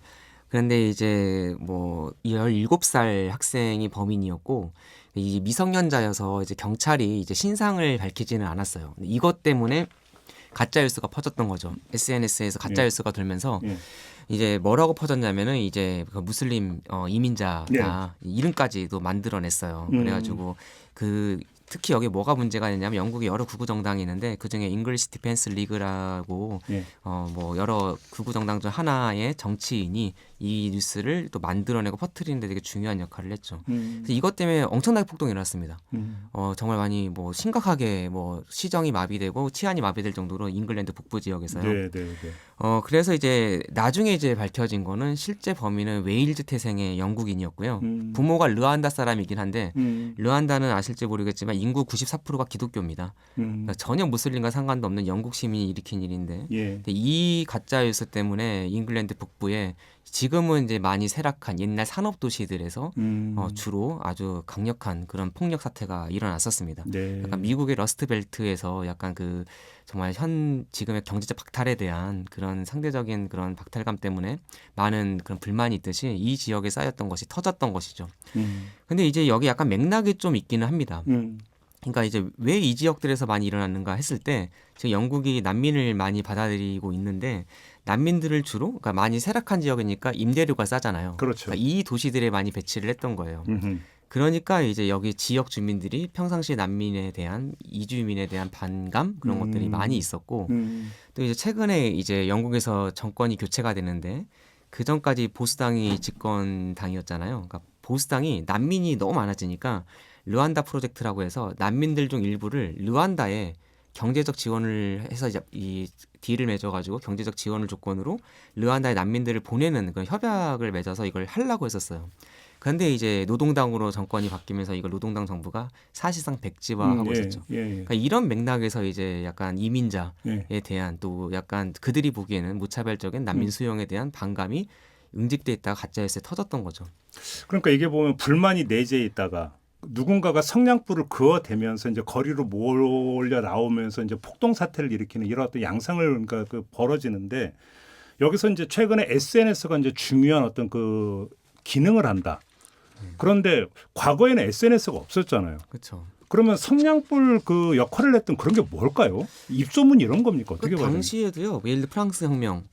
그런데 이제 뭐 17살 학생이 범인이었고 이 미성년자여서 이제 경찰이 이제 신상을 밝히지는 않았어요. 근데 이것 때문에 가짜 뉴스가 퍼졌던 거죠. SNS에서 가짜 뉴스가 돌면서 이제 뭐라고 퍼졌냐면은 이제 그 무슬림 이민자다 이름까지도 만들어냈어요. 그래가지고 그 특히 여기 뭐가 문제가 있냐면 영국에 여러 구구 정당이 있는데 그 중에 잉글리시 디펜스 리그라고 뭐 여러 구구 정당 중 하나의 정치인이 이 뉴스를 또 만들어내고 퍼뜨리는데 되게 중요한 역할을 했죠. 그래서 이것 때문에 엄청나게 폭동이 일어났습니다. 정말 많이 뭐 심각하게 뭐 시정이 마비되고 치안이 마비될 정도로 잉글랜드 북부 지역에서요. 그래서 이제 나중에 이제 밝혀진 거는 실제 범인은 웨일즈 태생의 영국인이었고요. 부모가 르완다 사람이긴 한데 르완다는 아실지 모르겠지만 인구 94%가 기독교입니다. 그러니까 전혀 무슬림과 상관도 없는 영국 시민이 일으킨 일인데 근데 이 가짜 뉴스 때문에 잉글랜드 북부에 지금은 이제 많이 쇠락한 옛날 산업 도시들에서 주로 아주 강력한 그런 폭력 사태가 일어났었습니다. 약간 미국의 러스트벨트에서 약간 그 정말 지금의 경제적 박탈에 대한 그런 상대적인 그런 박탈감 때문에 많은 그런 불만이 있듯이 이 지역에 쌓였던 것이 터졌던 것이죠. 근데 이제 여기 약간 맥락이 좀 있기는 합니다. 그러니까 이제 왜 이 지역들에서 많이 일어났는가 했을 때 지금 영국이 난민을 많이 받아들이고 있는데 난민들을 주로 그러니까 많이 쇠락한 지역이니까 임대료가 싸잖아요. 그렇죠. 그러니까 이 도시들에 많이 배치를 했던 거예요. 그러니까 이제 여기 지역 주민들이 평상시 난민에 대한 이주민에 대한 반감 그런 것들이 많이 있었고 또 이제 최근에 이제 영국에서 정권이 교체가 되는데 그 전까지 보수당이 집권당이었잖아요. 그러니까 보수당이 난민이 너무 많아지니까 르완다 프로젝트라고 해서 난민들 중 일부를 르완다에 경제적 지원을 해서 이 딜을 맺어가지고 경제적 지원을 조건으로 르완다의 난민들을 보내는 그런 협약을 맺어서 이걸 하려고 했었어요. 그런데 이제 노동당으로 정권이 바뀌면서 이걸 노동당 정부가 사실상 백지화하고 있었죠. 그러니까 이런 맥락에서 이제 약간 이민자에 대한 또 약간 그들이 보기에는 무차별적인 난민 수용에 대한 반감이 응집돼 있다가 가짜뉴스에 터졌던 거죠. 그러니까 이게 보면 불만이 내재해 있다가 누군가가 성냥불을 그어대면서 이제 거리로 몰려 나오면서 이제 폭동 사태를 일으키는 이런 어떤 양상을 그러니까 벌어지는데 여기서 이제 최근에 SNS가 이제 중요한 어떤 그 기능을 한다. 그런데 과거에는 SNS가 없었잖아요. 그렇죠. 그러면 성냥불 그 역할을 했던 그런 게 뭘까요? 입소문 이런 겁니까? 어떻게 그 봐요? 당시에도요. 예를 프랑스 혁명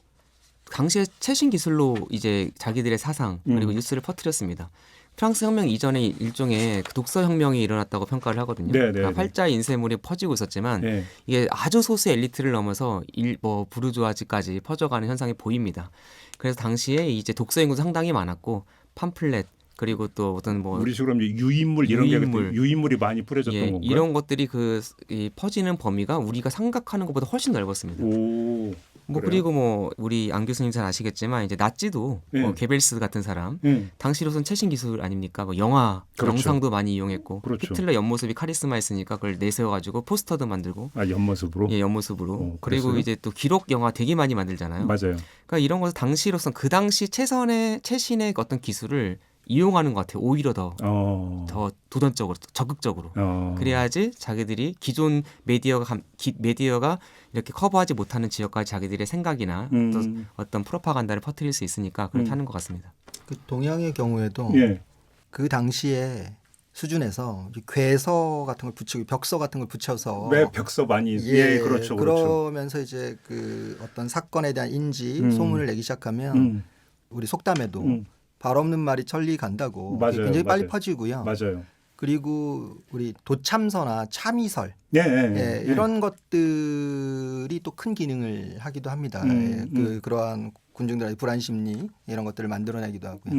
당시에 최신 기술로 이제 자기들의 사상 그리고 뉴스를 퍼뜨렸습니다. 프랑스 혁명 이전에 일종의 그 독서 혁명이 일어났다고 평가를 하거든요. 그러니까 활자 인쇄물이 퍼지고 있었지만 이게 아주 소수 엘리트를 넘어서 뭐 부르주아지까지 퍼져가는 현상이 보입니다. 그래서 당시에 이제 독서 인구도 상당히 많았고 팜플렛 그리고 또 어떤 뭐 우리식으로 하면 유인물 이런 게 유인물이 많이 뿌려졌던 건가요? 이런 것들이 이 퍼지는 범위가 우리가 생각하는 것보다 훨씬 넓었습니다. 오. 뭐 그리고 뭐 우리 안 교수님 잘 아시겠지만 이제 나치도 뭐 게벨스 같은 사람 당시로선 최신 기술 아닙니까? 뭐 영화, 그렇죠. 영상도 많이 이용했고 그렇죠. 히틀러 옆모습이 카리스마 있으니까 그걸 내세워가지고 포스터도 만들고 옆모습으로? 예, 옆모습으로. 그리고 그랬어요? 이제 또 기록 영화 되게 많이 만들잖아요. 맞아요. 그러니까 이런 것은 당시로선 그 당시 최신의 어떤 기술을 이용하는 것 같아요. 오히려 더 도전적으로, 적극적으로. 그래야지 자기들이 기존 메디어가 이렇게 커버하지 못하는 지역까지 자기들의 생각이나 어떤 프로파간다를 퍼뜨릴 수 있으니까 그렇게 하는 것 같습니다. 그 동양의 경우에도 그 당시에 수준에서 궤서 같은 걸 붙이고 벽서 같은 걸 붙여서 벽서 많이 그렇죠. 그러면서 이제 그 어떤 사건에 대한 인지 소문을 내기 시작하면 우리 속담에도 발 없는 말이 천리 간다고 굉장히 빨리 퍼지고요. 맞아요. 그리고 우리 도참서나 참이설 이런 것들이 또 큰 기능을 하기도 합니다. 그러한 군중들의 불안 심리 이런 것들을 만들어내기도 하고요.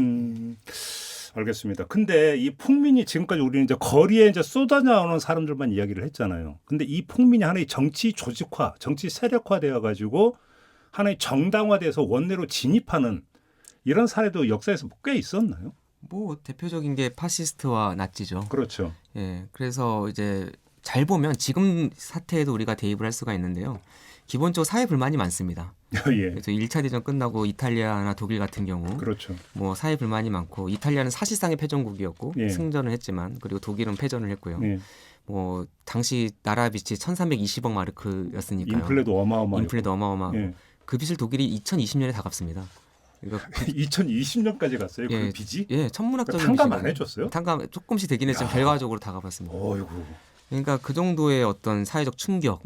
알겠습니다. 근데 이 폭민이 지금까지 우리는 이제 거리에 이제 쏟아져 나오는 사람들만 이야기를 했잖아요. 근데 이 폭민이 하나의 정치 조직화, 정치 세력화되어 가지고 하나의 정당화돼서 원내로 진입하는 이런 사례도 역사에서 꽤 있었나요? 뭐 대표적인 게 파시스트와 나치죠. 그렇죠. 예, 그래서 이제 잘 보면 지금 사태에도 우리가 대입을 할 수가 있는데요. 기본적으로 사회 불만이 많습니다. 그래서 1차 대전 끝나고 이탈리아나 독일 같은 경우 그렇죠. 뭐 사회 불만이 많고 이탈리아는 사실상의 패전국이었고 승전을 했지만 그리고 독일은 패전을 했고요. 뭐 당시 나라 빚이 1,320억 마르크였으니까요. 인플레도 어마어마하고 그 빚을 독일이 2020년에 다 갚습니다. 그러니까 2020년까지 갔어요. 그 빚이? 예, 천문학적인 탕감 안 해줬어요? 탕감 조금씩 되긴 했지만 결과적으로 다 갚았습니다. 어이구. 그러니까 그 정도의 어떤 사회적 충격.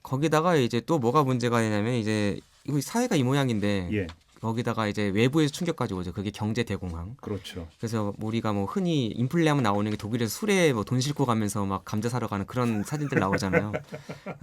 거기다가 이제 또 뭐가 문제가 되냐면 이제 이거 사회가 이 모양인데 거기다가 이제 외부에서 충격까지 오죠. 그게 경제 대공황. 그렇죠. 그래서 우리가 뭐 흔히 인플레하면 나오는 게 독일에서 술에 뭐 돈 싣고 가면서 막 감자 사러 가는 그런 사진들 나오잖아요.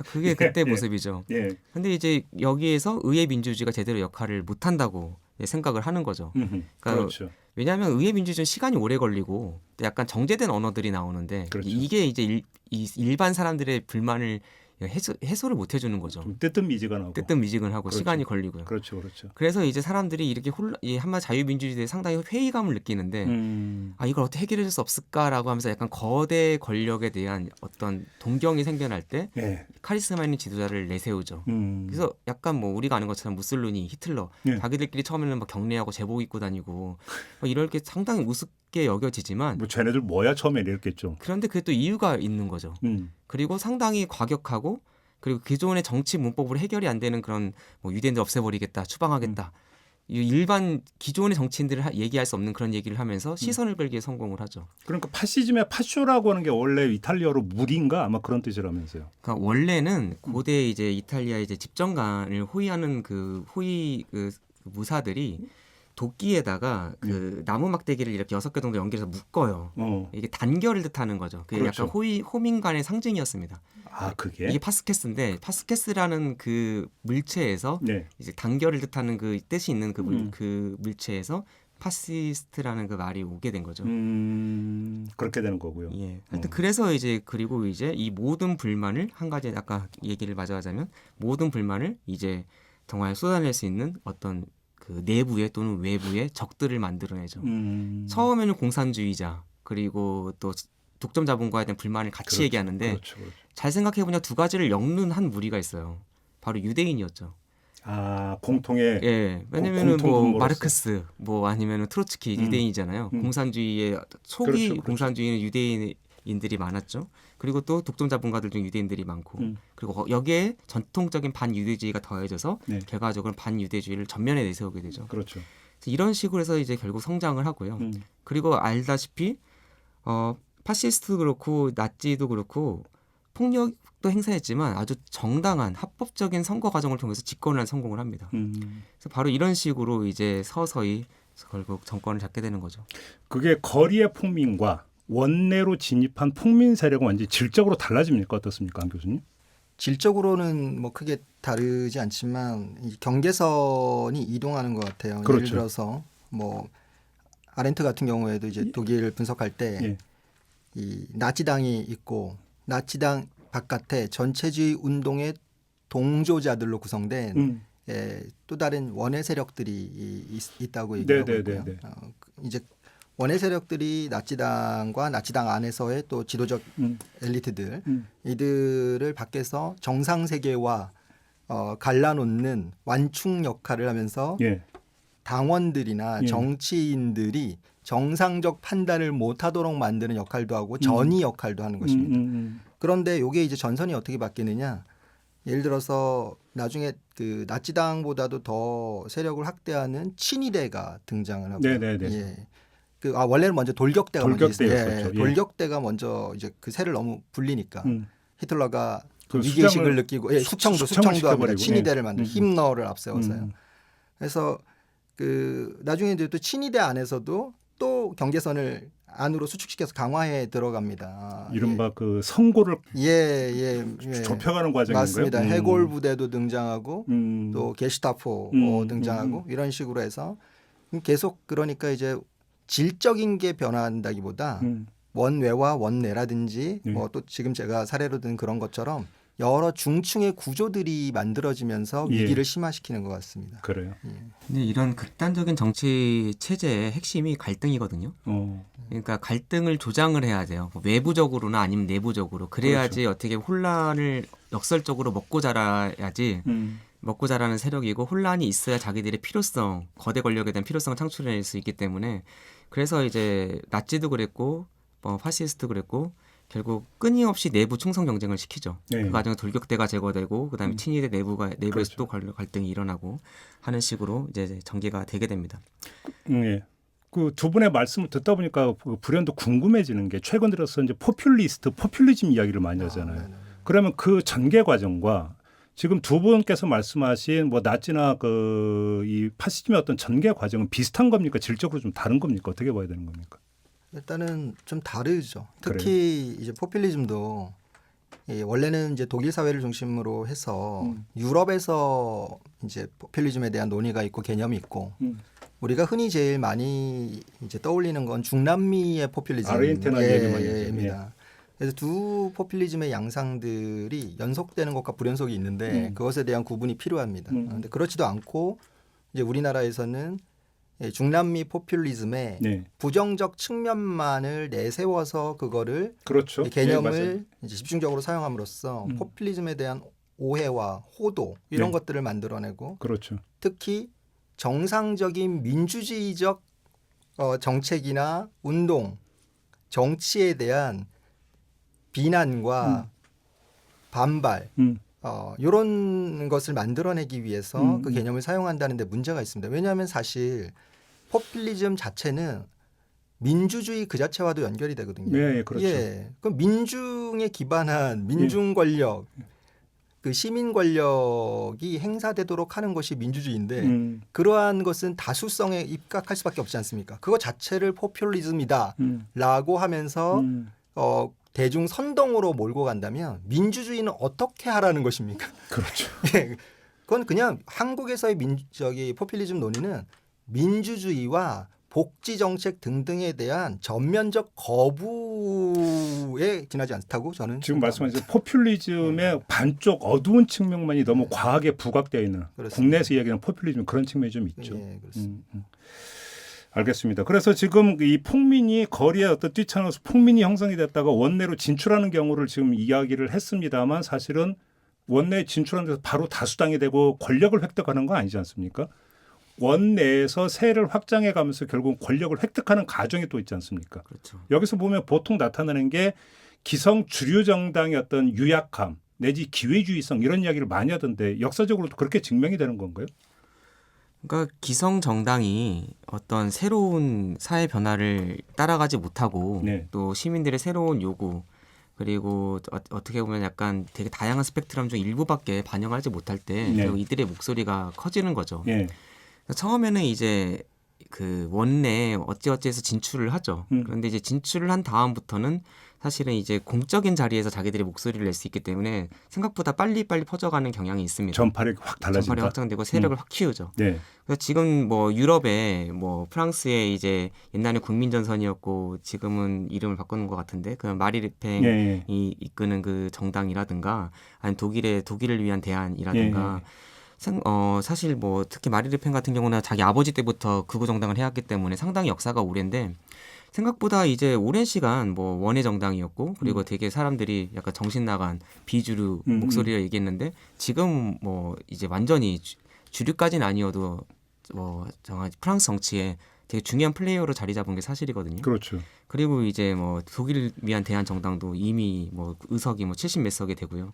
그게 그때 모습이죠. 근데 이제 여기에서 의회 민주주의가 제대로 역할을 못 한다고 생각을 하는 거죠. 그러니까 그렇죠. 왜냐하면 의회 민주주의는 시간이 오래 걸리고 약간 정제된 언어들이 나오는데 이게 이제 일반 사람들의 불만을 해소를 못 해주는 거죠. 뜨뜻미지근하고 시간이 걸리고요. 그렇죠. 그래서 이제 사람들이 이렇게 한마디 자유민주주의에 상당히 회의감을 느끼는데 이걸 어떻게 해결할 수 없을까라고 하면서 약간 거대 권력에 대한 어떤 동경이 생겨날 때 카리스마 있는 지도자를 내세우죠. 그래서 약간 뭐 우리가 아는 것처럼 무솔리니, 히틀러 자기들끼리 처음에는 막 경례하고 제복 입고 다니고 이럴 게 상당히 우습게 여겨지지만 뭐 쟤네들 뭐야 처음에 이랬겠죠. 그런데 그게 또 이유가 있는 거죠. 그리고 상당히 과격하고 그리고 기존의 정치 문법으로 해결이 안 되는 그런 뭐 유대인들 없애버리겠다, 추방하겠다. 일반 기존의 정치인들을 얘기할 수 없는 그런 얘기를 하면서 시선을 끌기에 성공을 하죠. 그러니까 파시즘의 파쇼라고 하는 게 원래 이탈리아로 물인가 아마 그런 뜻이라면서요. 그러니까 원래는 고대 이제 이탈리아 이제 집정관을 호위하는 그 무사들이 도끼에다가 그 나무 막대기를 이렇게 6개 정도 연결해서 묶어요. 이게 단결을 뜻하는 거죠. 그게 그렇죠. 약간 호민간의 상징이었습니다. 그게? 이게 파스케스인데 파스케스라는 그 물체에서 이제 단결을 뜻하는 그 뜻이 있는 그 물체에서 파시스트라는 그 말이 오게 된 거죠. 그렇게 되는 거고요. 하여튼 그래서 이제 그리고 이제 이 모든 불만을 한 가지 아까 얘기를 마저 하자면 모든 불만을 이제 정말 쏟아낼 수 있는 어떤 그 내부의 또는 외부의 적들을 만들어내죠. 처음에는 공산주의자 그리고 또 독점 자본과에 대한 불만을 같이 얘기하는데 잘 생각해보면 두 가지를 엮는 한 무리가 있어요. 바로 유대인이었죠. 공통의 왜냐면은 뭐 마르크스 뭐 아니면은 트로츠키 유대인이잖아요. 공산주의의 초기 공산주의는 유대인이 유대인들이 많았죠. 그리고 또 독점 자본가들 중 유대인들이 많고 그리고 여기에 전통적인 반유대주의가 더해져서 네. 결과적으로 반유대주의를 전면에 내세우게 되죠. 그렇죠. 이런 식으로 해서 이제 결국 성장을 하고요. 그리고 알다시피 파시스트도 그렇고 나치도 그렇고 폭력도 행사했지만 아주 정당한 합법적인 선거 과정을 통해서 집권을 한 성공을 합니다. 그래서 바로 이런 식으로 이제 서서히 결국 정권을 잡게 되는 거죠. 그게 거리의 폭민과 원내로 진입한 폭민 세력은 완전히 질적으로 달라집니까? 어떻습니까, 안 교수님? 질적으로는 뭐 크게 다르지 않지만 이 경계선이 이동하는 것 같아요. 그렇죠. 예를 들어서 뭐 아렌트 같은 경우에도 이제 독일 분석할 때 이 나치당이 있고 나치당 바깥에 전체주의 운동의 동조자들로 구성된 또 다른 원외 세력들이 있다고 얘기하고 있고요. 이제 원외 세력들이 나치당과 나치당 안에서의 또 지도적 엘리트들 이들을 밖에서 정상 세계와 갈라놓는 완충 역할을 하면서 당원들이나 정치인들이 정상적 판단을 못하도록 만드는 역할도 하고 전이 역할도 하는 것입니다. 그런데 이게 이제 전선이 어떻게 바뀌느냐? 예를 들어서 나중에 그 나치당보다도 더 세력을 확대하는 친위대가 등장을 하고요. 예. 원래는 먼저 돌격대가 먼저 있어요. 돌격대가 먼저 이제 그 세를 너무 불리니까 히틀러가 그 위기의식을 느끼고 수청도 합니다. 친위대를 만든 힘너를 앞세워서요. 그래서 그 나중에 이제 또 친위대 안에서도 또 경계선을 안으로 수축시켜서 강화해 들어갑니다. 이른바 그 선고를 좁혀가는 과정인가요? 맞습니다. 해골 부대도 등장하고 또 게슈타포 등장하고 이런 식으로 해서 계속 그러니까 이제 질적인 게 변화한다기보다 원외와 원내라든지 뭐 또 지금 제가 사례로 든 그런 것처럼 여러 중층의 구조들이 만들어지면서 위기를 심화시키는 것 같습니다. 그래요. 근데 이런 극단적인 정치 체제의 핵심이 갈등이거든요. 그러니까 갈등을 조장을 해야 돼요. 뭐 외부적으로나 아니면 내부적으로. 그래야지 그렇죠. 어떻게 혼란을 역설적으로 먹고 자라야지 먹고 자라는 세력이고 혼란이 있어야 자기들의 필요성, 거대 권력에 대한 필요성을 창출해낼 수 있기 때문에 그래서 이제 나치도 그랬고 파시스트도 그랬고 결국 끊임없이 내부 충성 경쟁을 시키죠. 그 과정에 돌격대가 제거되고 그다음에 친위대 내부에서 그렇죠. 또 갈등이 일어나고 하는 식으로 이제 전개가 되게 됩니다. 그 두 분의 말씀을 듣다 보니까 불현듯 궁금해지는 게 최근 들어서 이제 포퓰리즘 이야기를 많이 하잖아요. 그러면 그 전개 과정과 지금 두 분께서 말씀하신 뭐 나치나 이 파시즘의 어떤 전개 과정은 비슷한 겁니까? 질적으로 좀 다른 겁니까? 어떻게 봐야 되는 겁니까? 일단은 좀 다르죠. 특히 이제 포퓰리즘도 원래는 이제 독일 사회를 중심으로 해서 유럽에서 이제 포퓰리즘에 대한 논의가 있고 개념이 있고 우리가 흔히 제일 많이 이제 떠올리는 건 중남미의 포퓰리즘입니다. 그래서 두 포퓰리즘의 양상들이 연속되는 것과 불연속이 있는데 그것에 대한 구분이 필요합니다. 그런데 그렇지도 않고 이제 우리나라에서는 중남미 포퓰리즘의 부정적 측면만을 내세워서 그거를 그렇죠. 개념을 이제 집중적으로 사용함으로써 포퓰리즘에 대한 오해와 호도 이런 것들을 만들어내고 그렇죠. 특히 정상적인 민주주의적 정책이나 운동, 정치에 대한 비난과 반발 이런 것을 만들어내기 위해서 그 개념을 사용한다는 데 문제가 있습니다. 왜냐하면 사실 포퓰리즘 자체는 민주주의 그 자체와도 연결이 되거든요. 그렇죠. 그럼 민중에 기반한 민중 권력, 그 시민 권력이 행사되도록 하는 것이 민주주의인데 그러한 것은 다수성에 입각할 수밖에 없지 않습니까? 그거 자체를 포퓰리즘이다라고 하면서 대중 선동으로 몰고 간다면 민주주의는 어떻게 하라는 것입니까? 그렇죠. 그건 그냥 한국에서의 포퓰리즘 논의는 민주주의와 복지 정책 등등에 대한 전면적 거부에 지나지 않다고 저는 지금 말씀하신 포퓰리즘의 반쪽 어두운 측면만이 너무 과하게 부각되어 있는 그렇습니다. 국내에서 이야기하는 포퓰리즘 그런 측면이 좀 있죠. 그렇습니다. 알겠습니다. 그래서 지금 이 폭민이 거리에 어떤 뛰쳐나와서 폭민이 형성이 됐다가 원내로 진출하는 경우를 지금 이야기를 했습니다만 사실은 원내에 진출하는 데서 바로 다수당이 되고 권력을 획득하는 건 아니지 않습니까? 원내에서 세를 확장해 가면서 결국 권력을 획득하는 과정이 또 있지 않습니까? 그렇죠. 여기서 보면 보통 나타나는 게 기성 주류 정당의 어떤 유약함 내지 기회주의성 이런 이야기를 많이 하던데 역사적으로도 그렇게 증명이 되는 건가요? 그러니까 기성 정당이 어떤 새로운 사회 변화를 따라가지 못하고 네. 또 시민들의 새로운 요구 그리고 어떻게 보면 약간 되게 다양한 스펙트럼 중 일부밖에 반영하지 못할 때 네. 결국 이들의 목소리가 커지는 거죠. 예. 처음에는 이제 그 원내에 어찌어찌해서 진출을 하죠. 그런데 이제 진출을 한 다음부터는 사실은 이제 공적인 자리에서 자기들의 목소리를 낼 수 있기 때문에 생각보다 빨리빨리 퍼져가는 경향이 있습니다. 전파력이 확 달라진다. 전파력이 확장되고 세력을 확 키우죠. 네. 그래서 지금 뭐 유럽에 뭐 프랑스에 이제 옛날에 국민전선이었고 지금은 이름을 바꾸는 것 같은데 그 마리 르팽이 예, 이끄는 그 정당이라든가 아니면 독일을 위한 대안이라든가 사실 뭐 특히 마리 르팽 같은 경우는 자기 아버지 때부터 극우 정당을 해왔기 때문에 상당히 역사가 오랜데 생각보다 이제 오랜 시간 뭐 원외 정당이었고 그리고 되게 사람들이 약간 정신 나간 비주류 목소리를 얘기했는데 지금 뭐 이제 완전히 주류까지는 아니어도 뭐 정말 프랑스 정치에 되게 중요한 플레이어로 자리 잡은 게 사실이거든요. 그렇죠. 그리고 이제 뭐 독일을 위한 대한 정당도 이미 뭐 의석이 뭐 70 몇 석이 되고요.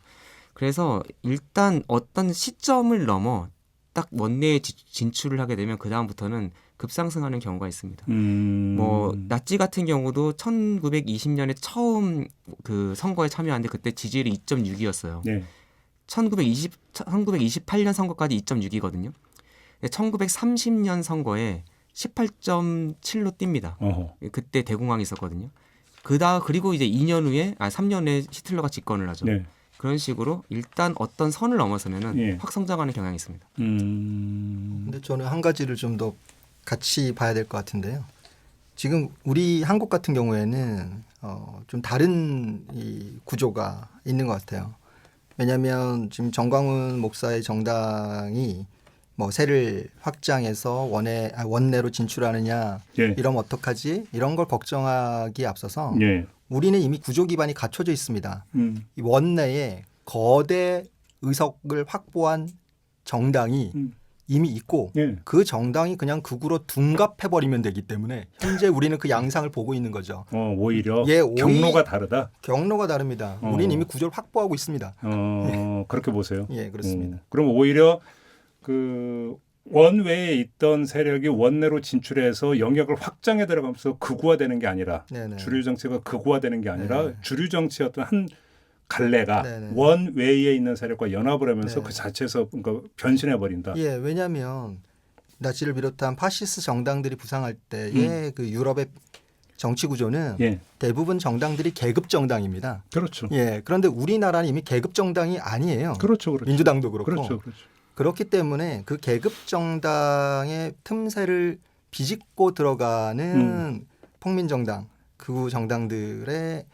그래서 일단 어떤 시점을 넘어 딱 원내에 진출을 하게 되면 그 다음부터는 급상승하는 경우가 있습니다. 뭐 나치 같은 경우도 1920년에 처음 그 선거에 참여하는데 그때 지지율이 2.6이었어요. 네. 1928년 선거까지 2.6이거든요. 1930년 선거에 18.7로 뜁니다. 어허. 그때 대공황이 있었거든요. 그리고 이제 3년 후에 히틀러가 집권을 하죠. 네. 그런 식으로 일단 어떤 선을 넘어서면은 예. 확 성장하는 경향이 있습니다. 근데 저는 한 가지를 좀 더 같이 봐야 될 것 같은데요. 지금 우리 한국 같은 경우에는 좀 다른 이 구조가 있는 것 같아요. 왜냐하면 지금 정광훈 목사의 정당이 뭐 세를 확장해서 원내로 진출하느냐 예. 이러면 어떡하지? 이런 걸 걱정하기에 앞서서 예. 우리는 이미 구조 기반이 갖춰져 있습니다. 이 원내에 거대 의석을 확보한 정당이 이미 있고 예. 그 정당이 그냥 극우로 둔갑해버리면 되기 때문에 현재 우리는 그 양상을 보고 있는 거죠. 오히려 예, 경로가 다르다. 경로가 다릅니다. 우리는 이미 구조를 확보하고 있습니다. 그렇게 보세요. 예, 그렇습니다. 그럼 오히려 그 원외에 있던 세력이 원내로 진출해서 영역을 확장해 들어가면서 극우화되는 게 아니라 네네. 주류 정치가 극우화되는 게 아니라 네네. 주류 정치의 어떤 한 갈래가 네네. 원외에 있는 세력과 연합을 하면서 네. 그 자체에서 뭔가 변신해 버린다. 예, 왜냐하면 나치를 비롯한 파시스트 정당들이 부상할 때의 그 유럽의 정치 구조는 예, 대부분 정당들이 계급 정당입니다. 그렇죠. 예, 그런데 우리나라는 이미 계급 정당이 아니에요. 그렇죠, 그렇죠. 민주당도 그렇고. 그렇죠, 그렇죠. 그렇기 때문에 그 계급 정당의 틈새를 비집고 들어가는 폭민 정당, 극우 정당들의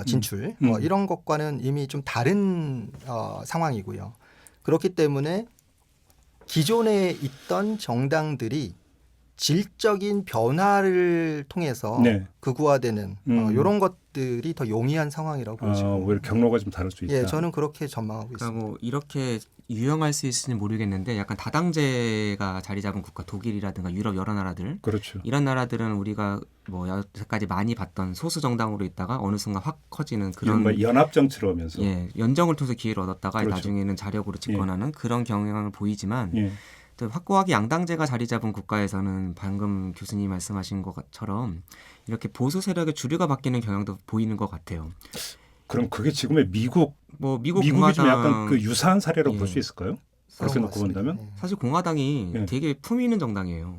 진출 이런 것과는 이미 좀 다른 상황이고요. 그렇기 때문에 기존에 있던 정당들이 질적인 변화를 통해서 네. 극우화되는 이런 것들이 더 용이한 상황이라고 보여집니다. 오히려 경로가 좀 다를 수 있다. 예, 저는 그렇게 전망하고 있습니다. 그러니까 뭐 이렇게 유형할 수 있을지 모르겠는데 약간 다당제가 자리 잡은 국가 독일이라든가 유럽 여러 나라들 그렇죠. 이런 나라들은 우리가 뭐 여태까지 많이 봤던 소수 정당으로 있다가 어느 순간 확 커지는 그런 이른바 연합 정치로 하면서. 예, 연정을 통해서 기회를 얻었다가 그렇죠. 나중에는 자력으로 집권하는 그런 경향을 보이지만 예. 또 확고하게 양당제가 자리 잡은 국가에서는 방금 교수님 말씀하신 것처럼 이렇게 보수 세력의 주류가 바뀌는 경향도 보이는 것 같아요. 그럼 그게 지금의 미국 뭐 미국이 좀 공화당 약간 그 유사한 사례라고 예. 볼 수 있을까요? 그렇게 놓고 본다면? 사실 공화당이 예. 되게 품위 있는 정당이에요.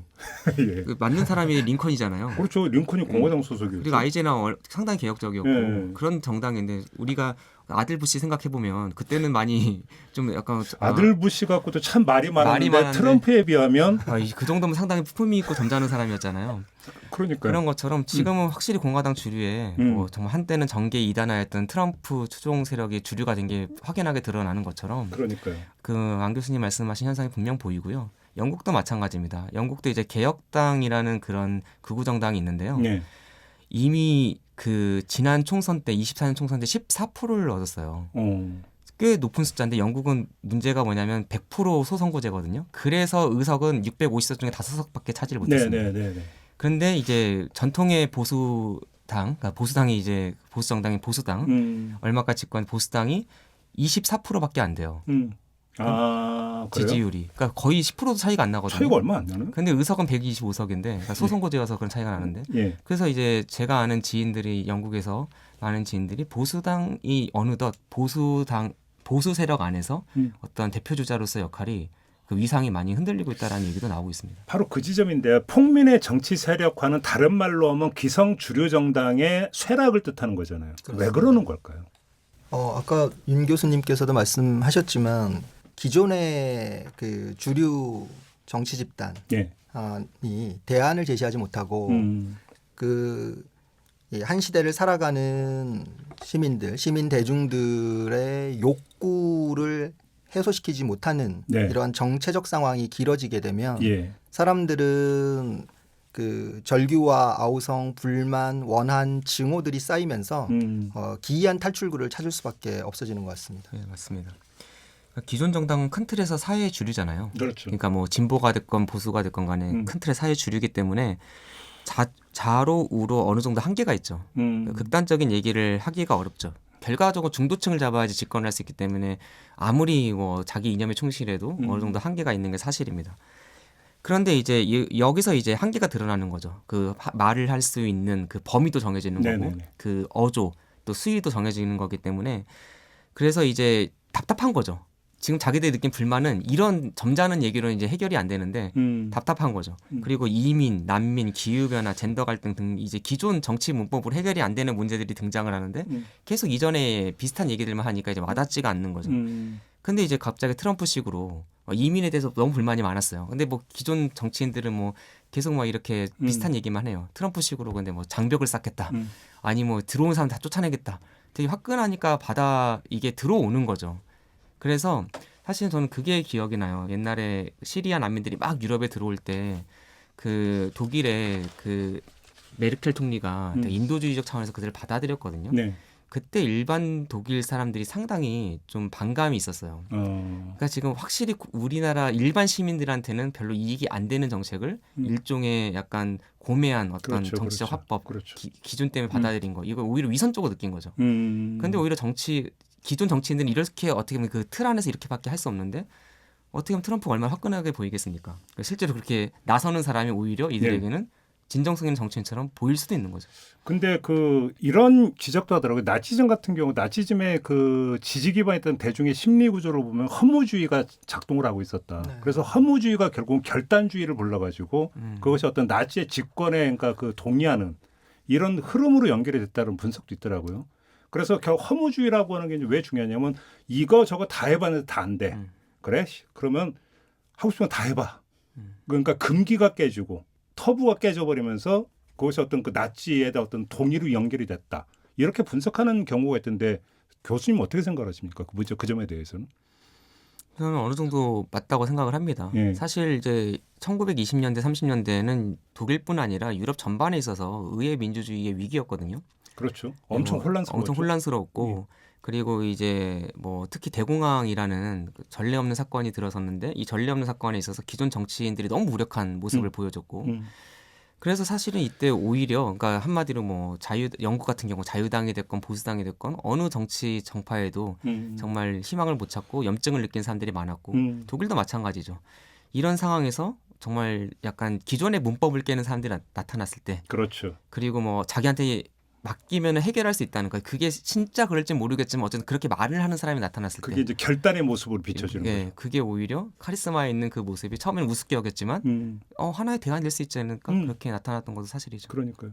예. 그 맞는 사람이 링컨이잖아요. 그렇죠. 링컨이 공화당 소속이었죠. 그리고 아이젠하워 상당히 개혁적이었고 예. 그런 정당인데 우리가 아들 부시 생각해 보면 그때는 많이 좀 약간 아들 부시 갖고도 참 말이 많았는데 많았는데. 트럼프에 비하면 그 정도면 상당히 품위 있고 점잖은 사람이었잖아요. 그러니까요. 그런 것처럼 지금은 확실히 공화당 주류에 뭐 정말 한때는 정계 이단화였던 트럼프 추종 세력이 주류가 된 게 확연하게 드러나는 것처럼 그러니까요. 그 안 교수님 말씀하신 현상이 분명 보이고요. 영국도 마찬가지입니다. 영국도 이제 개혁당이라는 그런 극우 정당이 있는데요. 예. 이미 그 지난 총선 때 24년 총선 때 14%를 얻었어요. 꽤 높은 숫자인데 영국은 문제가 뭐냐면 100% 소선거제거든요. 그래서 의석은 650석 중에 5석밖에 차지를 못했습니다. 그런데 이제 전통의 보수당, 그러니까 보수당이 이제 보수 정당인 보수당, 얼마까지 집권 보수당이 24%밖에 안 돼요. 그래요? 지지율이. 그러니까 거의 10%도 차이가 안 나거든요. 차이가 얼마 안 나네. 근데 의석은 125석인데 그러니까 소선거제여서 그런 차이가 나는데. 예. 그래서 이제 제가 아는 지인들이 영국에서 많은 지인들이 보수당이 어느덧 보수 세력 안에서 어떤 대표 주자로서 역할이 그 위상이 많이 흔들리고 있다라는 얘기도 나오고 있습니다. 바로 그 지점인데요. 폭민의 정치 세력화는 다른 말로 하면 기성 주류 정당의 쇠락을 뜻하는 거잖아요. 그렇습니다. 왜 그러는 걸까요? 아까 윤 교수님께서도 말씀하셨지만 기존의 그 주류 정치 집단이 예. 대안을 제시하지 못하고 한 시대를 살아가는 시민 대중들의 욕구를 해소시키지 못하는 네. 이러한 정체적 상황이 길어지게 되면 예. 사람들은 그 절규와 아우성, 불만, 원한, 증오들이 쌓이면서 기이한 탈출구를 찾을 수밖에 없어지는 것 같습니다. 네, 맞습니다. 그러니까 기존 정당은 큰 틀에서 사회의 주류잖아요. 그렇죠. 그러니까 뭐 진보가 됐건 보수가 됐건 간에 큰 틀의 사회 주류이기 때문에 좌로 우로 어느 정도 한계가 있죠. 극단적인 얘기를 하기가 어렵죠. 결과적으로 중도층을 잡아야지 집권을 할 수 있기 때문에 아무리 뭐 자기 이념에 충실해도 어느 정도 한계가 있는 게 사실입니다. 그런데 이제 여기서 이제 한계가 드러나는 거죠. 그 말을 할 수 있는 그 범위도 정해지는 거고 네네네. 그 어조 또 수위도 정해지는 거기 때문에 그래서 이제 답답한 거죠. 지금 자기들이 느낀 불만은 이런 점잖은 얘기로는 이제 해결이 안 되는데 답답한 거죠. 그리고 이민, 난민, 기후변화, 젠더 갈등 등 이제 기존 정치 문법으로 해결이 안 되는 문제들이 등장을 하는데 계속 이전에 비슷한 얘기들만 하니까 이제 와닿지가 않는 거죠. 근데 이제 갑자기 트럼프식으로 이민에 대해서 너무 불만이 많았어요. 근데 뭐 기존 정치인들은 뭐 계속 막 이렇게 비슷한 얘기만 해요. 트럼프식으로 근데 뭐 장벽을 쌓겠다. 아니 뭐 들어온 사람 다 쫓아내겠다. 되게 화끈하니까 이게 들어오는 거죠. 그래서 사실 저는 그게 기억이 나요. 옛날에 시리아 난민들이 막 유럽에 들어올 때 그 독일의 그 메르켈 총리가 인도주의적 차원에서 그들을 받아들였거든요. 네. 그때 일반 독일 사람들이 상당히 좀 반감이 있었어요. 그러니까 지금 확실히 우리나라 일반 시민들한테는 별로 이익이 안 되는 정책을 일종의 약간 고매한 어떤 그렇죠, 정치적 그렇죠. 화법 그렇죠. 기준 때문에 받아들인 거. 이거 오히려 위선적으로 느낀 거죠. 근데 오히려 기존 정치인들은 이렇게 어떻게 보면 그 틀 안에서 이렇게밖에 할 수 없는데 어떻게 보면 트럼프가 얼마나 화끈하게 보이겠습니까? 실제로 그렇게 나서는 사람이 오히려 이들에게는 진정성 있는 정치인처럼 보일 수도 있는 거죠. 근데 이런 지적도 하더라고요. 나치즘 같은 경우 나치즘의 그 지지 기반에 있던 대중의 심리 구조를 보면 허무주의가 작동을 하고 있었다. 네. 그래서 허무주의가 결국은 결단주의를 불러가지고 그것이 어떤 나치의 집권에 그러니까 그 동의하는 이런 흐름으로 연결이 됐다는 분석도 있더라고요. 그래서 허무주의라고 하는 게 이제 왜 중요하냐면 이거 저거 다 해봤는데 다 안 돼. 그래? 그러면 하고 싶으면 다 해봐. 그러니까 금기가 깨지고 터부가 깨져버리면서 그것이 어떤 그 나치에 대한 어떤 동의로 연결이 됐다. 이렇게 분석하는 경우가 있던데 교수님 어떻게 생각하십니까? 그 점에 대해서는? 저는 어느 정도 맞다고 생각을 합니다. 예. 사실 이제 1920년대, 30년대는 독일뿐 아니라 유럽 전반에 있어서 의회 민주주의의 위기였거든요. 그렇죠. 엄청 혼란스러웠죠. 엄청 혼란스럽고 그리고 이제 뭐 특히 대공황이라는 전례 없는 사건이 들어섰는데 이 전례 없는 사건에 있어서 기존 정치인들이 너무 무력한 모습을 보여줬고 그래서 사실은 이때 오히려 그러니까 한마디로 뭐 영국 같은 경우 자유당이 됐건 보수당이 됐건 어느 정치 정파에도 정말 희망을 못 찾고 염증을 느낀 사람들이 많았고 독일도 마찬가지죠. 이런 상황에서 정말 약간 기존의 문법을 깨는 사람들이 나타났을 때 그렇죠. 그리고 뭐 자기한테 맡기면 해결할 수 있다는 거예요. 그게 진짜 그럴지 모르겠지만 어쨌든 그렇게 말을 하는 사람이 나타났을 때 그게 이제 결단의 모습으로 비춰지는 거예요. 그게 오히려 카리스마 있는 그 모습이 처음에는 우습게 여겼지만 하나의 대안이 될 수 있지 않을까 그렇게 나타났던 것도 사실이죠. 그러니까요.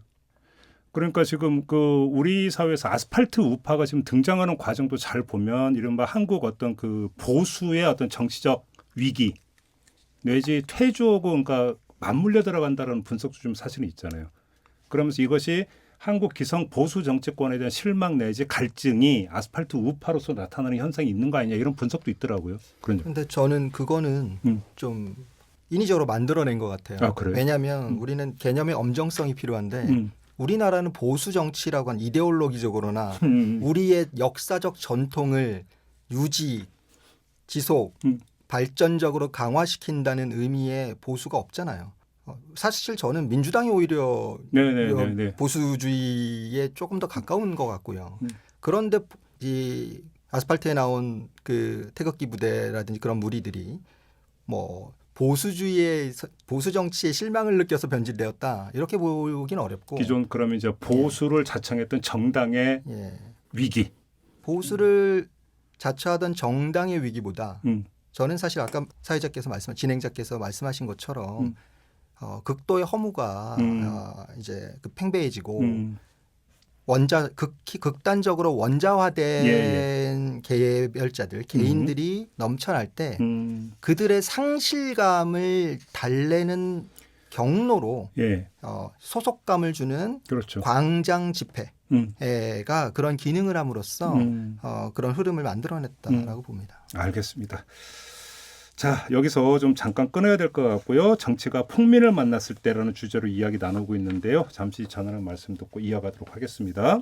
그러니까 지금 우리 사회에서 아스팔트 우파가 지금 등장하는 과정도 잘 보면 이른바 한국 어떤 그 보수의 어떤 정치적 위기 내지 퇴조고 그러니까 맞물려 들어간다는 분석도 좀 사실은 있잖아요. 그러면서 이것이 한국 기성 보수 정치권에 대한 실망 내지 갈증이 아스팔트 우파로서 나타나는 현상이 있는 거 아니냐 이런 분석도 있더라고요. 그런데 저는 그거는 좀 인위적으로 만들어낸 것 같아요. 아, 그래요? 왜냐하면 우리는 개념의 엄정성이 필요한데 우리나라는 보수 정치라고 한 이데올로기적으로나 우리의 역사적 전통을 유지, 지속, 발전적으로 강화시킨다는 의미의 보수가 없잖아요. 사실 저는 민주당이 오히려 네네네. 보수주의에 조금 더 가까운 것 같고요. 그런데 이 아스팔트에 나온 그 태극기 부대라든지 그런 무리들이 뭐 보수 정치의 실망을 느껴서 변질되었다 이렇게 보기는 어렵고 기존 그러면 이제 보수를 자청했던 정당의 위기, 보수를 자처하던 정당의 위기보다 저는 사실 아까 진행자께서 말씀하신 것처럼 극도의 허무가 이제 팽배해지고 극단적으로 원자화된 계열자들 개인들이 넘쳐날 때 그들의 상실감을 달래는 경로로 소속감을 주는 그렇죠. 광장 집회가 그런 기능을 함으로써 그런 흐름을 만들어냈다라고 봅니다. 알겠습니다. 자, 여기서 좀 잠깐 끊어야 될 것 같고요. 정치가 폭민을 만났을 때라는 주제로 이야기 나누고 있는데요. 잠시 전하는 말씀 듣고 이어가도록 하겠습니다.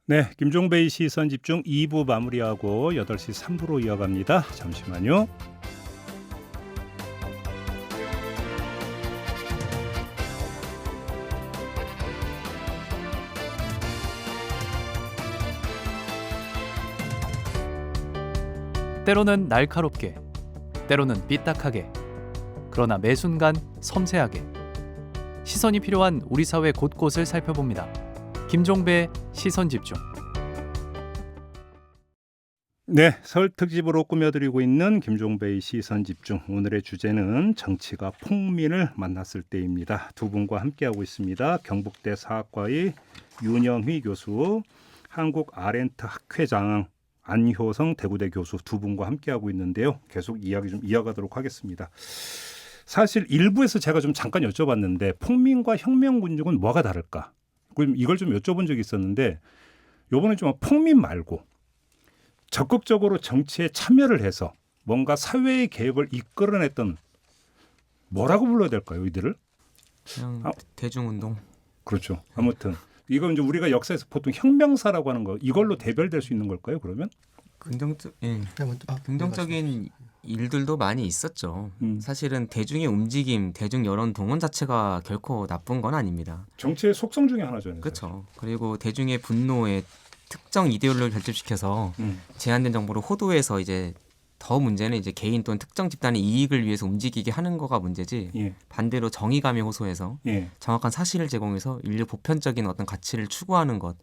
네, 김종배의 시선 집중 2부 마무리하고 8시 3부로 이어갑니다. 잠시만요. 때로는 날카롭게, 때로는 삐딱하게, 그러나 매 순간 섬세하게 시선이 필요한 우리 사회 곳곳을 살펴봅니다. 김종배의 시선집중. 네, 설 특집으로 꾸며드리고 있는 김종배의 시선집중. 오늘의 주제는 정치가 폭민을 만났을 때입니다. 두 분과 함께하고 있습니다. 경북대 사학과의 윤영휘 교수, 한국 아렌트 학회장 안효성 대구대 교수 두 분과 함께하고 있는데요. 계속 이야기 좀 이어가도록 하겠습니다. 사실 일부에서 제가 좀 잠깐 여쭤봤는데 폭민과 혁명군중은 뭐가 다를까? 이걸 좀 여쭤본 적이 있었는데 이번에 좀 폭민 말고 적극적으로 정치에 참여를 해서 뭔가 사회의 개혁을 이끌어냈던 뭐라고 불러야 될까요? 이들을? 그냥 대중운동. 그렇죠. 아무튼 이건 이제 우리가 역사에서 보통 혁명사라고 하는 거 이걸로 대별될 수 있는 걸까요? 그러면? 긍정적인 일들도 많이 있었죠. 사실은 대중의 움직임, 대중 여론 동원 자체가 결코 나쁜 건 아닙니다. 정치의 속성 중에 하나죠. 그렇죠. 그리고 대중의 분노에 특정 이데올로기를 결집시켜서 제한된 정보를 호도해서 이제 더 문제는 이제 개인 또는 특정 집단의 이익을 위해서 움직이게 하는 거가 문제지. 반대로 정의감에 호소해서 정확한 사실을 제공해서 인류 보편적인 어떤 가치를 추구하는 것,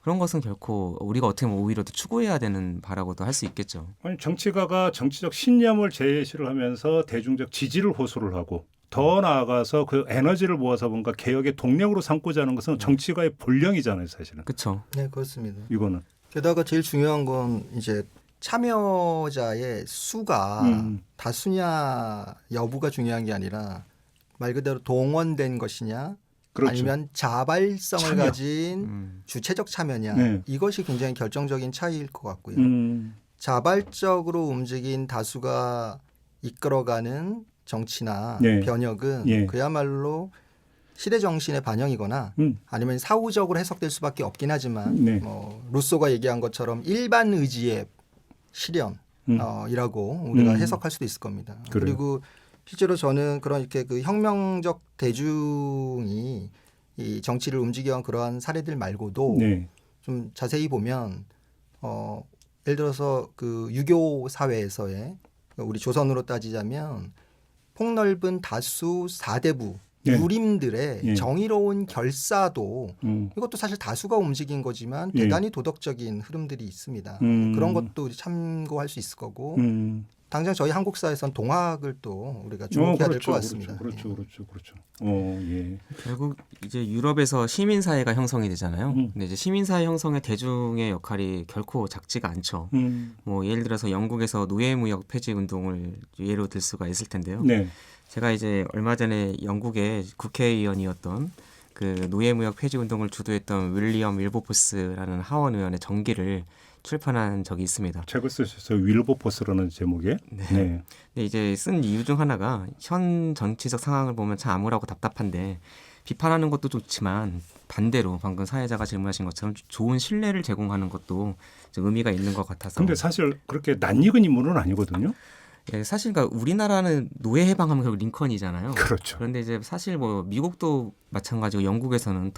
그런 것은 결코 우리가 어떻게 보면 오히려 더 추구해야 되는 바라고도 할 수 있겠죠. 아니, 정치가가 정치적 신념을 제시를 하면서 대중적 지지를 호소를 하고 더 나아가서 그 에너지를 모아서 뭔가 개혁의 동력으로 삼고자 하는 것은 정치가의 본령이잖아요, 사실은. 그렇죠. 네, 그렇습니다. 이거는. 게다가 제일 중요한 건 이제 참여자의 수가 다수냐 여부가 중요한 게 아니라 말 그대로 동원된 것이냐 그렇죠. 아니면 자발성을 참여. 가진 주체적 참여냐 이것이 굉장히 결정적인 차이일 것 같고요. 자발적으로 움직인 다수가 이끌어가는 정치나 변혁은 그야말로 시대 정신의 반영이거나 아니면 사후적으로 해석될 수밖에 없긴 하지만 뭐 루소가 얘기한 것처럼 일반 의지의 실현이라고 우리가 해석할 수도 있을 겁니다. 그래요. 그리고 실제로 저는 그런 이렇게 그 혁명적 대중이 이 정치를 움직여온 그러한 사례들 말고도 좀 자세히 보면 예를 들어서 그 유교 사회에서의 우리 조선으로 따지자면 폭넓은 다수 사대부 유림들의 정의로운 결사도 이것도 사실 다수가 움직인 거지만 대단히 도덕적인 흐름들이 있습니다. 그런 것도 참고할 수 있을 거고 당장 저희 한국 사회에서는 동학을 또 우리가 주목해야 될 것 같습니다. 그렇죠. 결국 이제 유럽에서 시민 사회가 형성이 되잖아요. 근데 이제 시민 사회 형성의 대중의 역할이 결코 작지가 않죠. 뭐 예를 들어서 영국에서 노예무역 폐지 운동을 예로 들 수가 있을 텐데요. 제가 이제 얼마 전에 영국의 국회의원이었던 그 노예무역 폐지 운동을 주도했던 윌리엄 윌버포스라는 하원 의원의 정기를 출판한 적이 있습니다. 책을 쓰셨어요. 윌버포스라는 제목에. 근데 이제 쓴 이유 중 하나가 현 정치적 상황을 보면 참 암울하고 답답한데 비판하는 것도 좋지만 반대로 방금 사회자가 질문하신 것처럼 좋은 신뢰를 제공하는 것도 좀 의미가 있는 것 같아서. 근데 사실 그렇게 낯익은 인물은 아니거든요. 예, 사실 그러니까 우리나라는 노예 해방하면 결국 링컨이잖아요. 그렇죠. 그런데 이제 사실 뭐 미국도 마찬가지고 영국에서는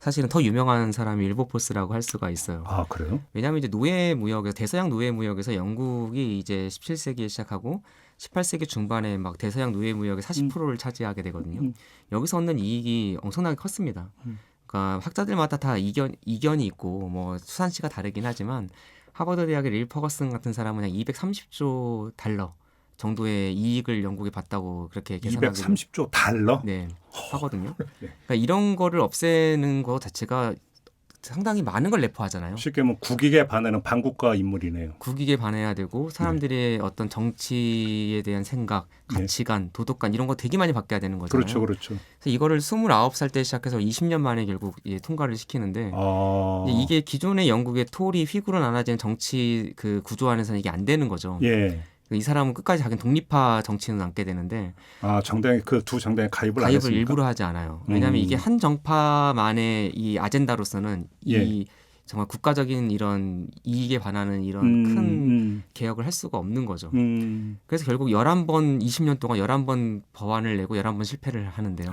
사실은 더 유명한 사람이 일보포스라고 할 수가 있어요. 아, 그래요? 왜냐하면 이제 노예 무역에서 대서양 노예 무역에서 영국이 이제 17세기에 시작하고 18세기 중반에 막 대서양 노예 무역의 40%를 차지하게 되거든요. 여기서 얻는 이익이 엄청나게 컸습니다. 그러니까 학자들마다 다 이견이 있고 뭐 수산시가 다르긴 하지만 하버드 대학의 릴 퍼거슨 같은 사람은 그냥 230조 달러 정도의 이익을 영국에 봤다고 그렇게 계산하고 230조 달러? 네, 하거든요. 네. 그러니까 이런 거를 없애는 거 자체가 상당히 많은 걸 내포하잖아요. 쉽게 뭐 국익에 반하는 반국가 인물이네요. 국익에 반해야 되고 사람들의 어떤 정치에 대한 생각, 가치관, 도덕관 이런 거 되게 많이 바뀌어야 되는 거잖아요. 그렇죠, 그렇죠. 그래서 이거를 29살 때 시작해서 20년 만에 결국 통과를 시키는데 이게 기존의 영국의 토리 휘구로 나눠지는 정치 그 구조 안에서는 이게 안 되는 거죠. 예. 이 사람은 끝까지 자기는 독립파 정치는 남게 되는데 정당에 그 두 정당에 가입을 안 했습니까? 일부러 하지 않아요. 왜냐하면 이게 한 정파만의 이 아젠다로서는 이 정말 국가적인 이런 이익에 반하는 이런 큰 개혁을 할 수가 없는 거죠. 그래서 결국 11번 20년 동안 11번 법안을 내고 11번 실패를 하는데요.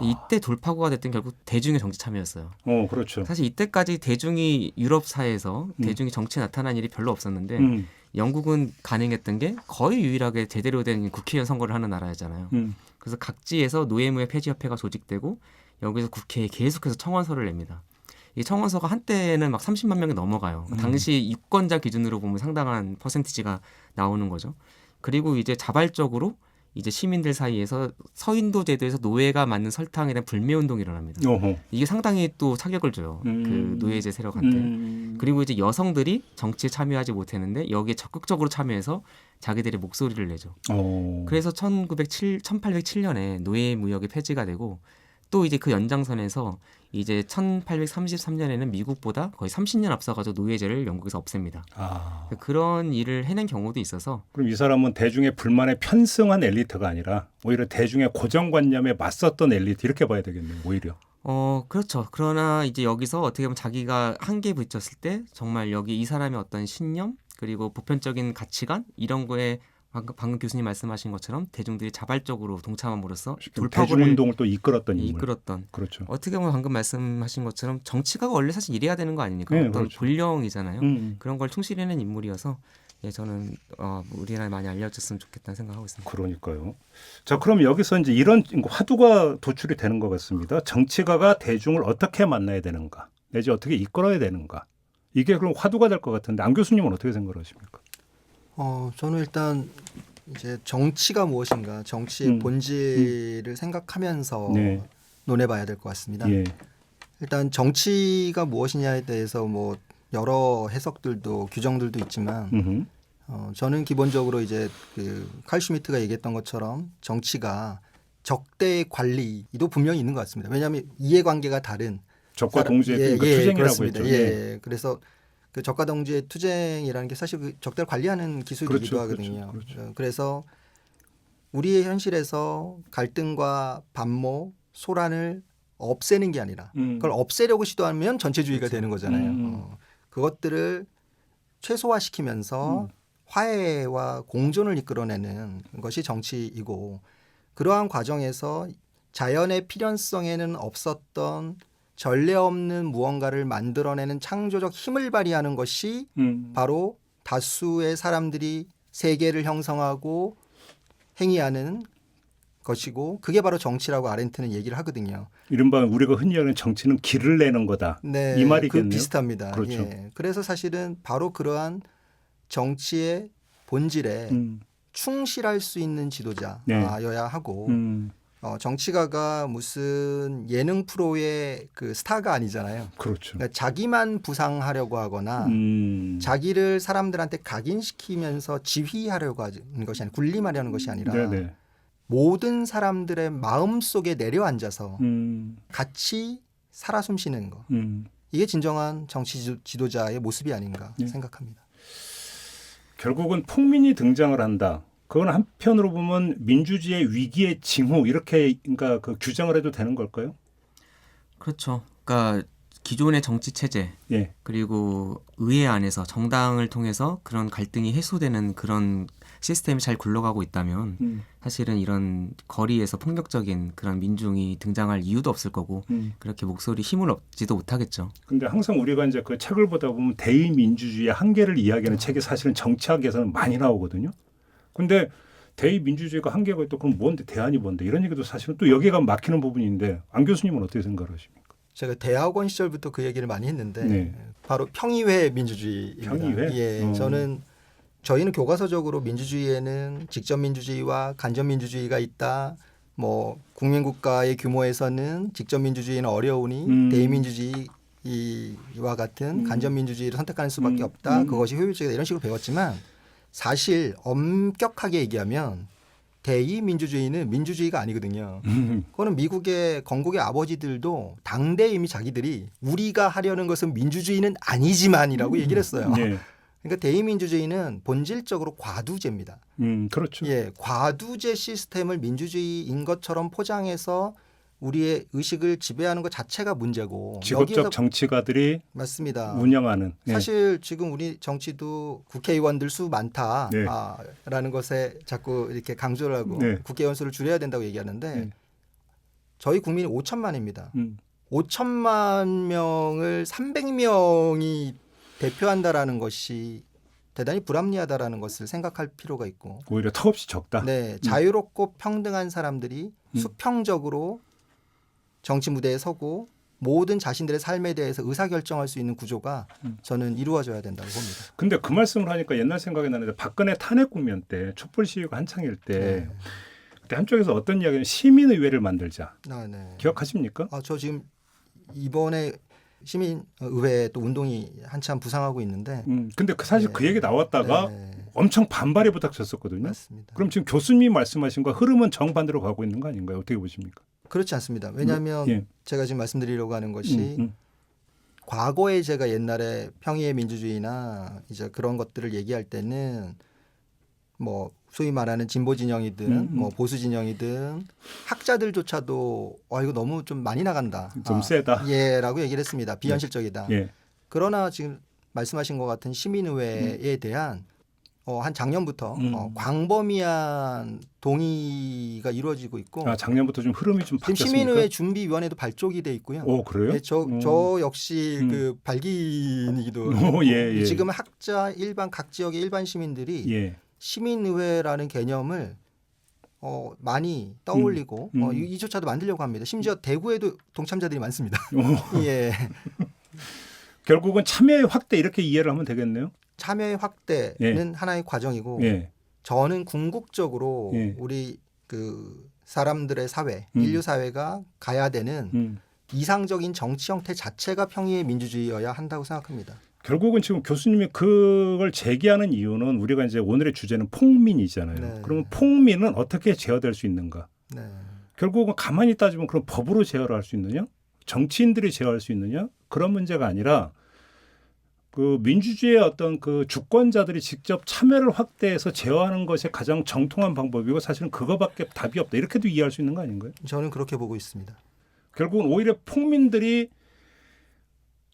이때 돌파구가 됐던 결국 대중의 정치 참여였어요. 그렇죠. 사실 이때까지 대중이 유럽 사회에서 대중이 정치에 나타난 일이 별로 없었는데 영국은 가능했던 게 거의 유일하게 제대로 된 국회의원 선거를 하는 나라였잖아요. 그래서 각지에서 노예무역 폐지협회가 조직되고 여기서 국회에 계속해서 청원서를 냅니다. 이 청원서가 한때는 막 30만 명이 넘어가요. 당시 유권자 기준으로 보면 상당한 퍼센티지가 나오는 거죠. 그리고 이제 자발적으로 이제 시민들 사이에서 서인도 제도에서 노예가 맞는 설탕에 대한 불매 운동이 일어납니다. 이게 상당히 또 타격을 줘요. 그 노예제 세력한테. 그리고 이제 여성들이 정치에 참여하지 못했는데 여기에 적극적으로 참여해서 자기들의 목소리를 내죠. 그래서 1807년에 노예 무역이 폐지가 되고 또 이제 그 연장선에서 이제 1833년에는 미국보다 거의 30년 앞서가지고 노예제를 영국에서 없앱니다. 그런 일을 해낸 경우도 있어서. 그럼 이 사람은 대중의 불만에 편승한 엘리트가 아니라 오히려 대중의 고정관념에 맞섰던 엘리트 이렇게 봐야 되겠네요. 오히려. 그렇죠. 그러나 이제 여기서 어떻게 보면 자기가 한계에 부딪혔을 때 정말 여기 이 사람의 어떤 신념 그리고 보편적인 가치관 이런 거에 방금 교수님 말씀하신 것처럼 대중들이 자발적으로 동참함으로써 대중운동을 또 이끌었던 인물. 그렇죠. 어떻게 보면 방금 말씀하신 것처럼 정치가 원래 사실 이래야 되는 거 아닙니까? 네, 어떤 그렇죠. 본령이잖아요. 그런 걸 충실히 해낸 인물이어서 저는 우리나라에 많이 알려졌으면 좋겠다는 생각하고 있습니다. 그러니까요. 자, 그럼 여기서 이제 이런 화두가 도출이 되는 것 같습니다. 정치가가 대중을 어떻게 만나야 되는가, 내지 어떻게 이끌어야 되는가. 이게 그럼 화두가 될 것 같은데 안 교수님은 어떻게 생각하십니까? 저는 일단 이제 정치가 무엇인가, 정치의 본질을 생각하면서 논해봐야 될 것 같습니다. 일단 정치가 무엇이냐에 대해서 뭐 여러 해석들도 규정들도 있지만 저는 기본적으로 이제 그 칼 슈미트가 얘기했던 것처럼 정치가 적대 관리도 분명히 있는 것 같습니다. 왜냐하면 이해관계가 다른 적과 동지의 투쟁이라고 했죠. 그래서 그 적과 동지의 투쟁이라는 게 사실 그 적대를 관리하는 기술이기도 하거든요. 그래서 우리의 현실에서 갈등과 반모, 소란을 없애는 게 아니라 그걸 없애려고 시도하면 전체주의가 되는 거잖아요. 그것들을 최소화시키면서 화해와 공존을 이끌어내는 것이 정치이고, 그러한 과정에서 자연의 필연성에는 없었던 전례 없는 무언가를 만들어내는 창조적 힘을 발휘하는 것이 바로 다수의 사람들이 세계를 형성하고 행위하는 것이고, 그게 바로 정치라고 아렌트는 얘기를 하거든요. 이른바 우리가 흔히 하는 정치는 길을 내는 거다. 이 말이겠네요. 비슷합니다. 그렇죠. 그래서 사실은 바로 그러한 정치의 본질에 충실할 수 있는 지도자여야 하고, 정치가가 무슨 예능 프로의 그 스타가 아니잖아요. 그렇죠. 그러니까 자기만 부상하려고 하거나 자기를 사람들한테 각인시키면서 지휘하려고 하는 것이 아니라, 군림하려는 것이 아니라 모든 사람들의 마음속에 내려앉아서 같이 살아 숨쉬는 거. 이게 진정한 정치 지도자의 모습이 아닌가 생각합니다. 결국은 폭민이 등장을 한다. 그건 한편으로 보면 민주주의의 위기의 징후 이렇게 그러니까 그 규정을 해도 되는 걸까요? 그렇죠. 그러니까 기존의 정치 체제 예. 그리고 의회 안에서 정당을 통해서 그런 갈등이 해소되는 그런 시스템이 잘 굴러가고 있다면 사실은 이런 거리에서 폭력적인 그런 민중이 등장할 이유도 없을 거고 그렇게 목소리 힘을 얻지도 못하겠죠. 근데 항상 우리가 이제 그 책을 보다 보면 대의민주주의의 한계를 이야기하는 책이 사실은 정치학에서는 많이 나오거든요. 근데 대의민주주의가 한계가 있다 그럼 뭔데 대안이 뭔데 이런 얘기도 사실은 또 여기가 막히는 부분인데 안 교수님은 어떻게 생각하십니까? 제가 대학원 시절부터 그 얘기를 많이 했는데 네. 바로 평의회 민주주의입니다. 평의회? 예, 저희는 교과서적으로 민주주의에는 직접 민주주의와 간접 민주주의가 있다. 뭐 국민국가의 규모에서는 직접 민주주의는 어려우니 대의민주주의와 같은 간접 민주주의를 선택하는 수밖에 없다. 그것이 효율적이다. 이런 식으로 배웠지만 사실 엄격하게 얘기하면 대의민주주의는 민주주의가 아니거든요. 그거는 미국의 건국의 아버지들도 당대에 이미 자기들이 우리가 하려는 것은 민주주의는 아니지만이라고 얘기를 했어요. 네. 그러니까 대의민주주의는 본질적으로 과두제입니다. 그렇죠. 예, 과두제 시스템을 민주주의인 것처럼 포장해서 우리의 의식을 지배하는 것 자체가 문제고 직업적 정치가들이 맞습니다. 운영하는. 예. 사실 지금 우리 정치도 국회의원들 수 많다라는 네. 것에 자꾸 이렇게 강조를 하고 네. 국회의원 수를 줄여야 된다고 얘기하는데 네. 저희 국민이 5천만입니다. 5천만 명을 300명이 대표한다라는 것이 대단히 불합리하다라는 것을 생각할 필요가 있고 오히려 턱없이 적다. 네, 자유롭고 평등한 사람들이 수평적으로 정치 무대에 서고 모든 자신들의 삶에 대해서 의사결정할 수 있는 구조가 저는 이루어져야 된다고 봅니다. 근데 그 말씀을 하니까 옛날 생각이 나는데 박근혜 탄핵 국면 때 촛불 시위가 한창일 때 그때 한쪽에서 어떤 이야기는 시민의회를 만들자. 네. 기억하십니까? 저 지금 이번에 시민의회 또 운동이 한참 부상하고 있는데 근데 사실 네. 그 얘기 나왔다가 네. 엄청 반발이 부닥쳤었거든요. 맞습니다. 그럼 지금 교수님이 말씀하신 거 흐름은 정반대로 가고 있는 거 아닌가요? 어떻게 보십니까? 그렇지 않습니다. 왜냐하면 예. 제가 지금 말씀드리려고 하는 것이 과거에 제가 옛날에 평의의 민주주의나 이제 그런 것들을 얘기할 때는 뭐 소위 말하는 진보 진영이든 뭐 보수 진영이든 학자들조차도 이거 너무 좀 많이 나간다. 좀 세다. 예라고 얘기를 했습니다. 비현실적이다. 예. 그러나 지금 말씀하신 것 같은 시민의회에 대한 한 작년부터 광범위한 동의가 이루어지고 있고 작년부터 좀 흐름이 좀 지금 바뀌었습니까? 시민의회 준비위원회도 발족이 돼 있고요. 오, 그래요? 네, 저 역시 그 발기인이기도 하고 예. 지금 학자 일반 각 지역의 일반 시민들이 예. 시민의회라는 개념을 많이 떠올리고 이조차도 만들려고 합니다. 심지어 대구에도 동참자들이 많습니다. 예. 결국은 참여의 확대 이렇게 이해를 하면 되겠네요. 참여의 확대는 하나의 과정이고 저는 궁극적으로 우리 그 사람들의 사회, 인류 사회가 가야 되는 이상적인 정치 형태 자체가 평의의 민주주의여야 한다고 생각합니다. 결국은 지금 교수님이 그걸 제기하는 이유는 우리가 이제 오늘의 주제는 폭민이잖아요. 네. 그러면 폭민은 어떻게 제어될 수 있는가? 네. 결국은 가만히 따지면 그럼 법으로 제어를 할 수 있느냐? 정치인들이 제어할 수 있느냐? 그런 문제가 아니라 그 민주주의의 어떤 그 주권자들이 직접 참여를 확대해서 제어하는 것이 가장 정통한 방법이고 사실은 그거밖에 답이 없다. 이렇게도 이해할 수 있는 거 아닌가요? 저는 그렇게 보고 있습니다. 결국은 오히려 폭민들이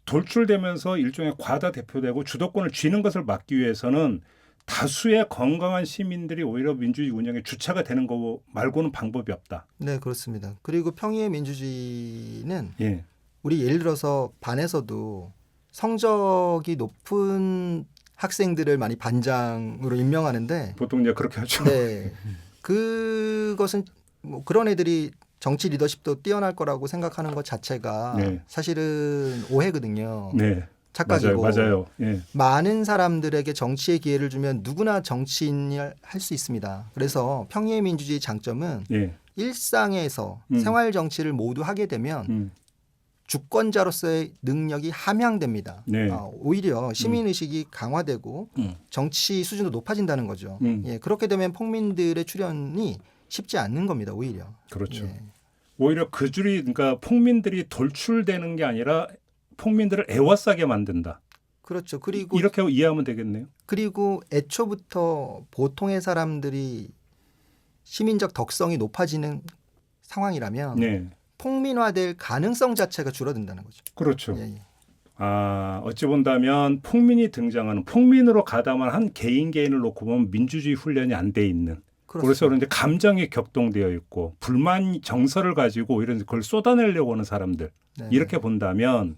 돌출되면서 일종의 과다 대표되고 주도권을 쥐는 것을 막기 위해서는 다수의 건강한 시민들이 오히려 민주주의 운영의 주체가 되는 거 말고는 방법이 없다. 네, 그렇습니다. 그리고 평의의 민주주의는 우리 예를 들어서 반에서도 성적이 높은 학생들을 많이 반장으로 임명하는데 보통 이제 그렇게 하죠. 네, 그것은 뭐 그런 애들이 정치 리더십도 뛰어날 거라고 생각하는 것 자체가 사실은 오해거든요. 네, 착각이고 맞아요. 많은 사람들에게 정치의 기회를 주면 누구나 정치인을 할 수 있습니다. 그래서 평의의 민주주의 장점은 일상에서 생활 정치를 모두 하게 되면 주권자로서의 능력이 함양됩니다. 오히려 시민의식이 강화되고 정치 수준도 높아진다는 거죠. 그렇게 되면 폭민들의 출현이 쉽지 않는 겁니다. 오히려. 그렇죠. 오히려 그 줄이 그러니까 폭민들이 돌출되는 게 아니라 폭민들을 애워싸게 만든다. 그렇죠. 그리고 이렇게 이해하면 되겠네요. 그리고 애초부터 보통의 사람들이 시민적 덕성이 높아지는 상황이라면 네. 폭민화될 가능성 자체가 줄어든다는 거죠. 그렇죠. 예, 예. 어찌 본다면 폭민이 등장하는 폭민으로 가담한 한 개인을 놓고 보면 민주주의 훈련이 안 돼 있는 그래서 그런데 감정이 격동되어 있고 불만 정서를 가지고 이런 그걸 쏟아내려고 하는 사람들 네. 이렇게 본다면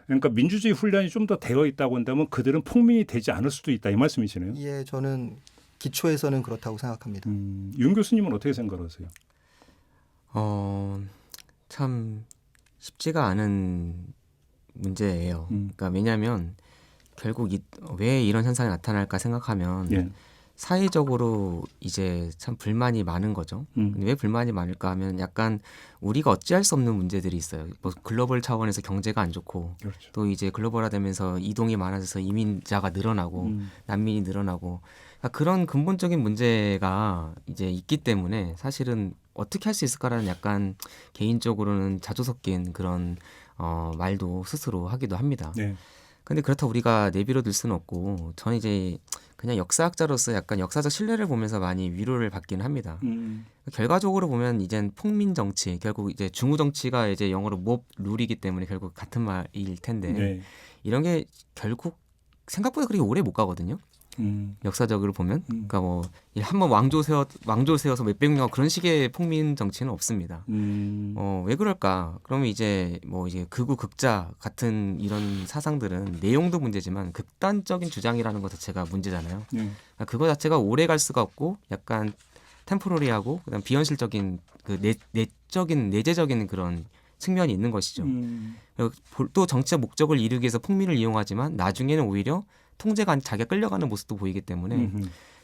그러니까 민주주의 훈련이 좀 더 되어 있다고 한다면 그들은 폭민이 되지 않을 수도 있다 이 말씀이시네요. 예, 저는 기초에서는 그렇다고 생각합니다. 윤 교수님은 어떻게 생각하세요? 참 쉽지가 않은 문제예요. 그러니까 왜냐하면 결국 왜 이런 현상이 나타날까 생각하면 예. 사회적으로 이제 참 불만이 많은 거죠. 근데 왜 불만이 많을까 하면 약간 우리가 어찌할 수 없는 문제들이 있어요. 뭐 글로벌 차원에서 경제가 안 좋고 그렇죠. 또 이제 글로벌화되면서 이동이 많아져서 이민자가 늘어나고 난민이 늘어나고 그러니까 그런 근본적인 문제가 이제 있기 때문에 사실은 어떻게 할 수 있을까라는 약간 개인적으로는 자주 섞인 그런 말도 스스로 하기도 합니다. 네. 근데 그렇다고 우리가 내비로 둘 수는 없고 저는 이제 그냥 역사학자로서 약간 역사적 신뢰를 보면서 많이 위로를 받기는 합니다. 결과적으로 보면 이젠 폭민 정치, 결국 이제 중우 정치가 이제 영어로 몹 룰이기 때문에 결국 같은 말일 텐데 네. 이런 게 결국 생각보다 그렇게 오래 못 가거든요. 역사적으로 보면 그러니까 뭐 한번 왕조 세워서 몇백 년 그런 식의 폭민 정치는 없습니다. 왜 그럴까? 그러면 이제 뭐 이제 극우 극자 같은 이런 사상들은 내용도 문제지만 극단적인 주장이라는 것 자체가 문제잖아요. 그러니까 그거 자체가 오래 갈 수가 없고 약간 템포러리하고 그다음 비현실적인 그 내재적인 그런 측면이 있는 것이죠. 그리고 또 정치적 목적을 이루기 위해서 폭민을 이용하지만 나중에는 오히려 통제가 자기가 끌려가는 모습도 보이기 때문에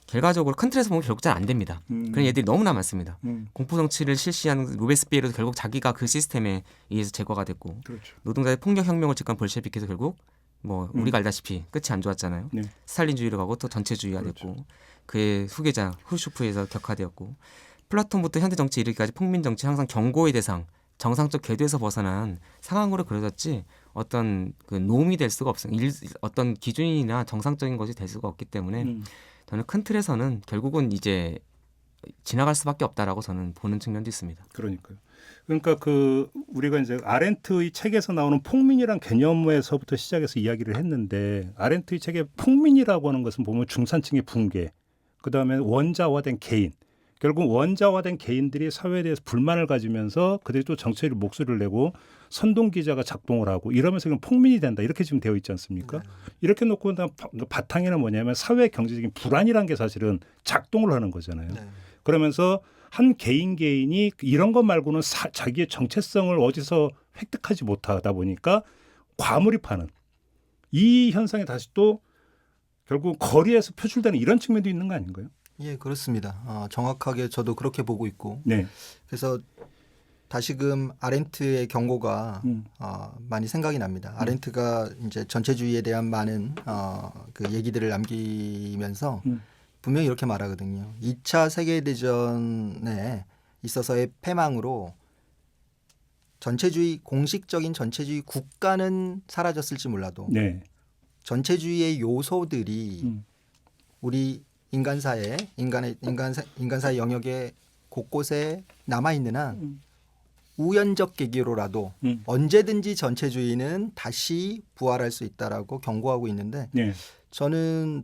결과적으로 큰 틀에서 보면 결국 잘 안 됩니다. 그런 얘들이 너무나 많습니다. 공포정치를 실시한 로베스피에르도 결국 자기가 그 시스템에 의해서 제거가 됐고 그렇죠. 노동자의 폭력혁명을 직관 볼셰비키도 결국 뭐 우리가 알다시피 끝이 안 좋았잖아요. 네. 스탈린주의로 가고 또 전체주의가 그렇죠. 됐고 그의 후계자 후르쇼프에서 격화되었고 플라톤부터 현대 정치 이르기까지 폭민 정치 항상 경고의 대상 정상적 궤도에서 벗어난 상황으로 그려졌지 어떤 그 노움이 될 수가 없어요. 어떤 기준이나 정상적인 것이 될 수가 없기 때문에 저는 큰 틀에서는 결국은 이제 지나갈 수밖에 없다라고 저는 보는 측면도 있습니다. 그러니까요. 그러니까 그 우리가 이제 아렌트의 책에서 나오는 폭민이란 개념에서부터 시작해서 이야기를 했는데 아렌트의 책에 폭민이라고 하는 것은 보면 중산층의 붕괴, 그다음에 원자화된 개인, 결국 원자화된 개인들이 사회에 대해서 불만을 가지면서 그들이 또 정치적 목소리를 내고 선동기자가 작동을 하고 이러면서 그냥 폭민이 된다 이렇게 지금 되어 있지 않습니까? 이렇게 놓고 바탕에는 뭐냐면 사회 경제적인 불안이라는 게 사실은 작동을 하는 거잖아요. 네. 그러면서 한 개인이 이런 것 말고는 자기의 정체성을 어디서 획득하지 못하다 보니까 과몰입하는 이 현상이 다시 또 결국 거리에서 표출되는 이런 측면도 있는 거 아닌가요? 예, 그렇습니다. 정확하게 저도 그렇게 보고 있고 네. 그래서 다시금 아렌트의 경고가 많이 생각이 납니다. 아렌트가 이제 전체주의에 대한 많은 그 얘기들을 남기면서 분명히 이렇게 말하거든요. 2차 세계대전에 있어서의 패망으로 공식적인 전체주의 국가는 사라졌을지 몰라도 네. 전체주의의 요소들이 우리 인간사의 영역에 곳곳에 남아 있는 한 우연적 계기로라도 언제든지 전체주의는 다시 부활할 수 있다라고 경고하고 있는데 네. 저는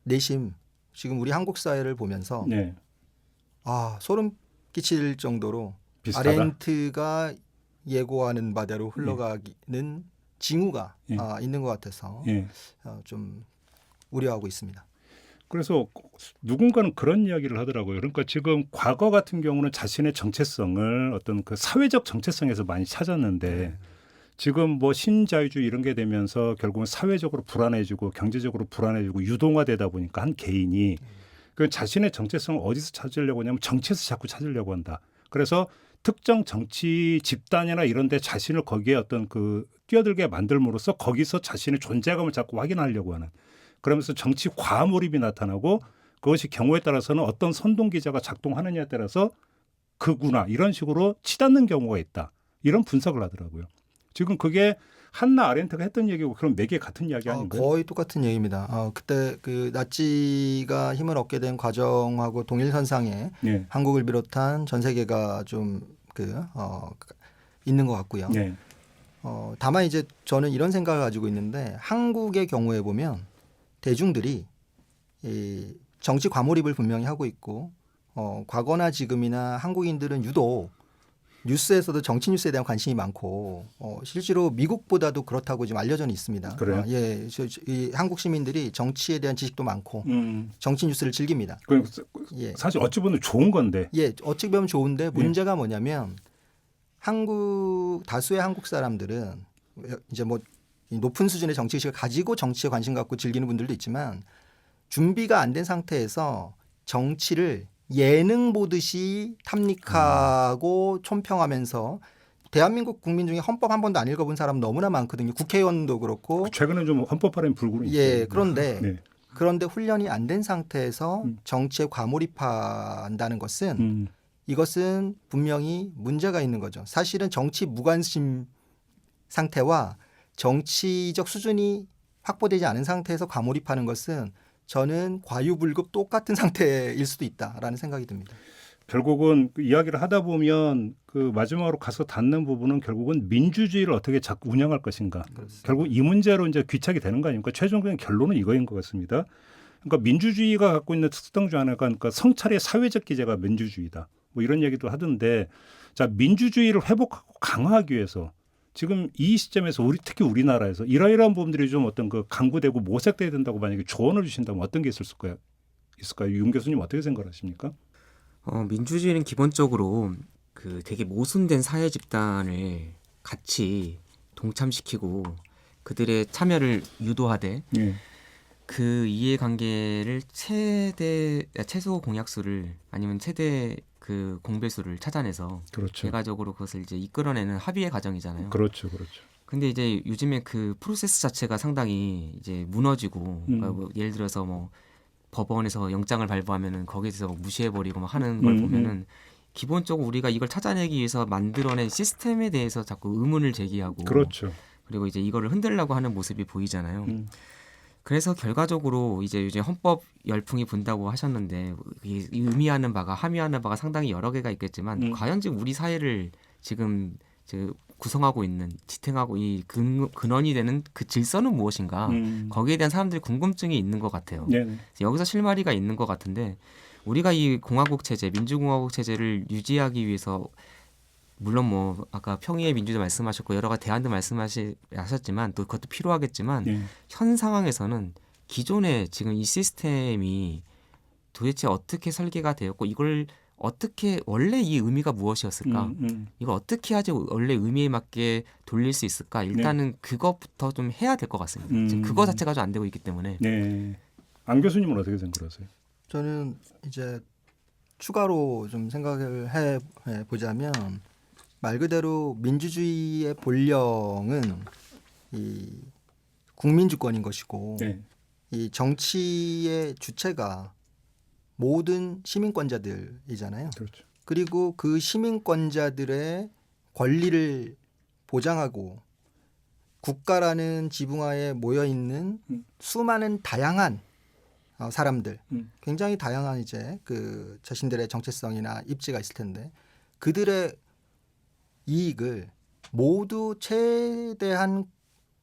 내심 지금 우리 한국 사회를 보면서 네. 소름 끼칠 정도로 비슷하다? 아렌트가 예고하는 바대로 흘러가기는 징후가 있는 것 같아서 좀 우려하고 있습니다. 그래서 누군가는 그런 이야기를 하더라고요. 그러니까 지금 과거 같은 경우는 자신의 정체성을 어떤 그 사회적 정체성에서 많이 찾았는데 지금 뭐 신자유주의 이런 게 되면서 결국은 사회적으로 불안해지고 경제적으로 불안해지고 유동화되다 보니까 한 개인이 그 자신의 정체성을 어디서 찾으려고 하냐면 정치에서 자꾸 찾으려고 한다. 그래서 특정 정치 집단이나 이런 데 자신을 거기에 어떤 그 뛰어들게 만들므로써 거기서 자신의 존재감을 자꾸 확인하려고 하는 그러면서 정치 과몰입이 나타나고 그것이 경우에 따라서는 어떤 선동기자가 작동하느냐에 따라서 극우나 이런 식으로 치닫는 경우가 있다. 이런 분석을 하더라고요. 지금 그게 한나 아렌트가 했던 얘기고 그럼 매개 같은 이야기 아닌가요? 거의 똑같은 얘기입니다. 그때 그 나치가 힘을 얻게 된 과정하고 동일선상에 네. 한국을 비롯한 전 세계가 좀 있는 것 같고요. 네. 다만 이제 저는 이런 생각을 가지고 있는데 한국의 경우에 보면 대중들이 이 정치 과몰입을 분명히 하고 있고 과거나 지금이나 한국인들은 유독 뉴스에서도 정치 뉴스에 대한 관심이 많고 실제로 미국보다도 그렇다고 지금 알려져 있습니다. 그래요? 이 한국 시민들이 정치에 대한 지식도 많고 정치 뉴스를 즐깁니다. 사실 어찌 보면 좋은 건데. 어찌 보면 좋은데 문제가 뭐냐면 다수의 한국 사람들은 이제 뭐 높은 수준의 정치의식을 가지고 정치에 관심 갖고 즐기는 분들도 있지만 준비가 안 된 상태에서 정치를 예능 보듯이 탐닉하고 촌평하면서 대한민국 국민 중에 헌법 한 번도 안 읽어본 사람 너무나 많거든요. 국회의원도 그렇고. 최근에 좀 헌법 발행 불구는 있어요. 그런데 훈련이 안 된 상태에서 정치에 과몰입한다는 것은 이것은 분명히 문제가 있는 거죠. 사실은 정치 무관심 상태와 정치적 수준이 확보되지 않은 상태에서 과몰입하는 것은 저는 과유불급 똑같은 상태일 수도 있다라는 생각이 듭니다. 결국은 그 이야기를 하다 보면 그 마지막으로 가서 닿는 부분은 결국은 민주주의를 어떻게 자꾸 운영할 것인가. 그렇습니다. 결국 이 문제로 이제 귀착이 되는 거 아닙니까? 최종적인 결론은 이거인 것 같습니다. 그러니까 민주주의가 갖고 있는 특성 중 하나가 그러니까 성찰의 사회적 기제가 민주주의다. 뭐 이런 얘기도 하던데, 자 민주주의를 회복하고 강화하기 위해서 지금 이 시점에서 특히 우리나라에서 이러이러한 부분들이 좀 어떤 그 강구되고 모색돼야 된다고 만약에 조언을 주신다면 어떤 게 있을까요? 윤 교수님 어떻게 생각하십니까? 민주주의는 기본적으로 그 되게 모순된 사회 집단을 같이 동참시키고 그들의 참여를 유도하되 그 이해관계를 최소 공약수를 아니면 최대 그 공배수를 찾아내서 결과적으로 그것을 이제 이끌어내는 합의의 과정이잖아요. 그렇죠. 근데 이제 요즘에 그 프로세스 자체가 상당히 이제 무너지고 그러니까 뭐 예를 들어서 뭐 법원에서 영장을 발부하면은 거기에서 무시해버리고 막 하는 걸 보면은 기본적으로 우리가 이걸 찾아내기 위해서 만들어낸 시스템에 대해서 자꾸 의문을 제기하고 그리고 이제 이거를 흔들려고 하는 모습이 보이잖아요. 그래서 결과적으로 이제 요즘 헌법 열풍이 분다고 하셨는데 이 의미하는 바가 함의하는 바가 상당히 여러 개가 있겠지만 과연 지금 우리 사회를 지금 구성하고 있는 지탱하고 이 근원이 되는 그 질서는 무엇인가 거기에 대한 사람들의 궁금증이 있는 것 같아요. 여기서 실마리가 있는 것 같은데 우리가 이 공화국 체제 민주공화국 체제를 유지하기 위해서 물론 뭐 아까 평의의 민주도 말씀하셨고 여러 가지 대안도 말씀하셨지만 또 그것도 필요하겠지만 현 상황에서는 기존의 지금 이 시스템이 도대체 어떻게 설계가 되었고 이걸 어떻게 원래 이 의미가 무엇이었을까? 이걸 어떻게 하지 원래 의미에 맞게 돌릴 수 있을까? 일단은 그것부터 좀 해야 될 것 같습니다. 지금 그거 자체가 좀 안 되고 있기 때문에. 안 교수님은 어떻게 생각하세요? 저는 이제 추가로 좀 생각을 해 보자면 말 그대로 민주주의의 본령은 이 국민주권인 것이고 이 정치의 주체가 모든 시민권자들이잖아요. 그리고 그 시민권자들의 권리를 보장하고 국가라는 지붕하에 모여 있는 수많은 다양한 사람들, 굉장히 다양한 이제 그 자신들의 정체성이나 입지가 있을 텐데 그들의 이익을 모두 최대한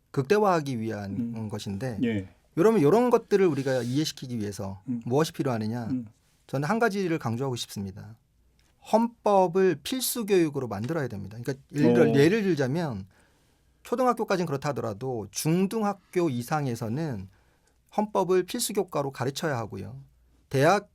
극대화하기 위한 것인데 그러면 이런 것들을 우리가 이해시키기 위해서 무엇이 필요하느냐? 저는 한 가지를 강조하고 싶습니다. 헌법을 필수 교육으로 만들어야 됩니다. 그러니까 예를 들자면 초등학교까지는 그렇다 하더라도 중등학교 이상에서는 헌법을 필수 교과로 가르쳐야 하고요. 대학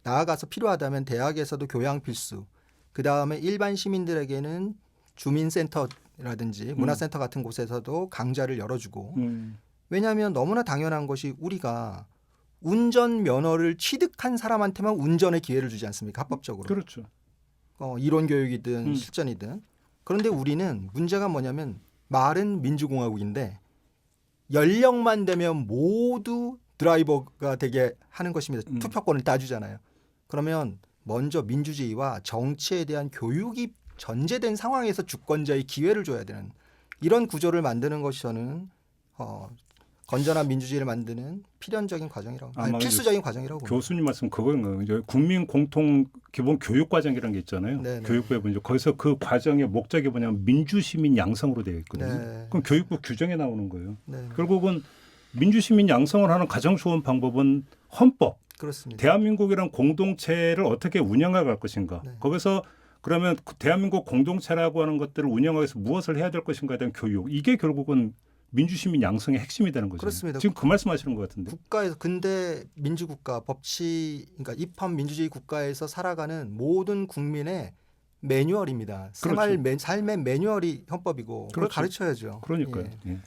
나아가서 필요하다면 대학에서도 교양 필수. 그다음에 일반 시민들에게는 주민센터라든지 문화센터 같은 곳에서도 강좌를 열어주고 왜냐하면 너무나 당연한 것이 우리가 운전면허를 취득한 사람한테만 운전의 기회를 주지 않습니까? 합법적으로. 그렇죠. 이론 교육이든 실전이든. 그런데 우리는 문제가 뭐냐면 말은 민주공화국인데 연령만 되면 모두 드라이버가 되게 하는 것입니다. 투표권을 따주잖아요. 그러면 먼저 민주주의와 정치에 대한 교육이 전제된 상황에서 주권자의 기회를 줘야 되는 이런 구조를 만드는 것이 저는 건전한 민주주의를 만드는 필연적인 과정이라고, 필수적인 과정이라고 봅니다. 교수님 말씀 그거예요. 이제 국민 공통 기본 교육 과정이라는 게 있잖아요. 네네. 교육부에 보면 거기서 그 과정의 목적이 뭐냐면 민주시민 양성으로 되어 있거든요. 네. 그럼 교육부 규정에 나오는 거예요. 네. 결국은 민주시민 양성을 하는 가장 좋은 방법은 헌법. 그렇습니다. 대한민국이란 공동체를 어떻게 운영해 갈 것인가. 네. 거기서 그러면 대한민국 공동체라고 하는 것들을 운영하기 위해서 무엇을 해야 될 것인가에 대한 교육. 이게 결국은 민주시민 양성의 핵심이 되는 거죠. 그렇습니다. 지금 그 말씀하시는 것 같은데. 국가에서 근대 민주국가 그러니까 입헌 민주주의 국가에서 살아가는 모든 국민의 매뉴얼입니다. 삶의 매뉴얼이 헌법이고 그걸 그렇죠. 가르쳐야죠. 그러니까요. 예. 예.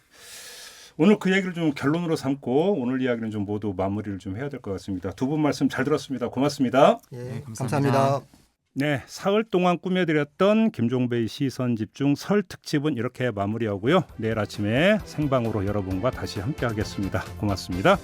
오늘 그 얘기를 좀 결론으로 삼고 오늘 이야기는 좀 모두 마무리를 좀 해야 될 것 같습니다. 두 분 말씀 잘 들었습니다. 고맙습니다. 예, 네, 감사합니다. 감사합니다. 네, 사흘 동안 꾸며드렸던 김종배의 시선집중 설 특집은 이렇게 마무리하고요. 내일 아침에 생방으로 여러분과 다시 함께하겠습니다. 고맙습니다.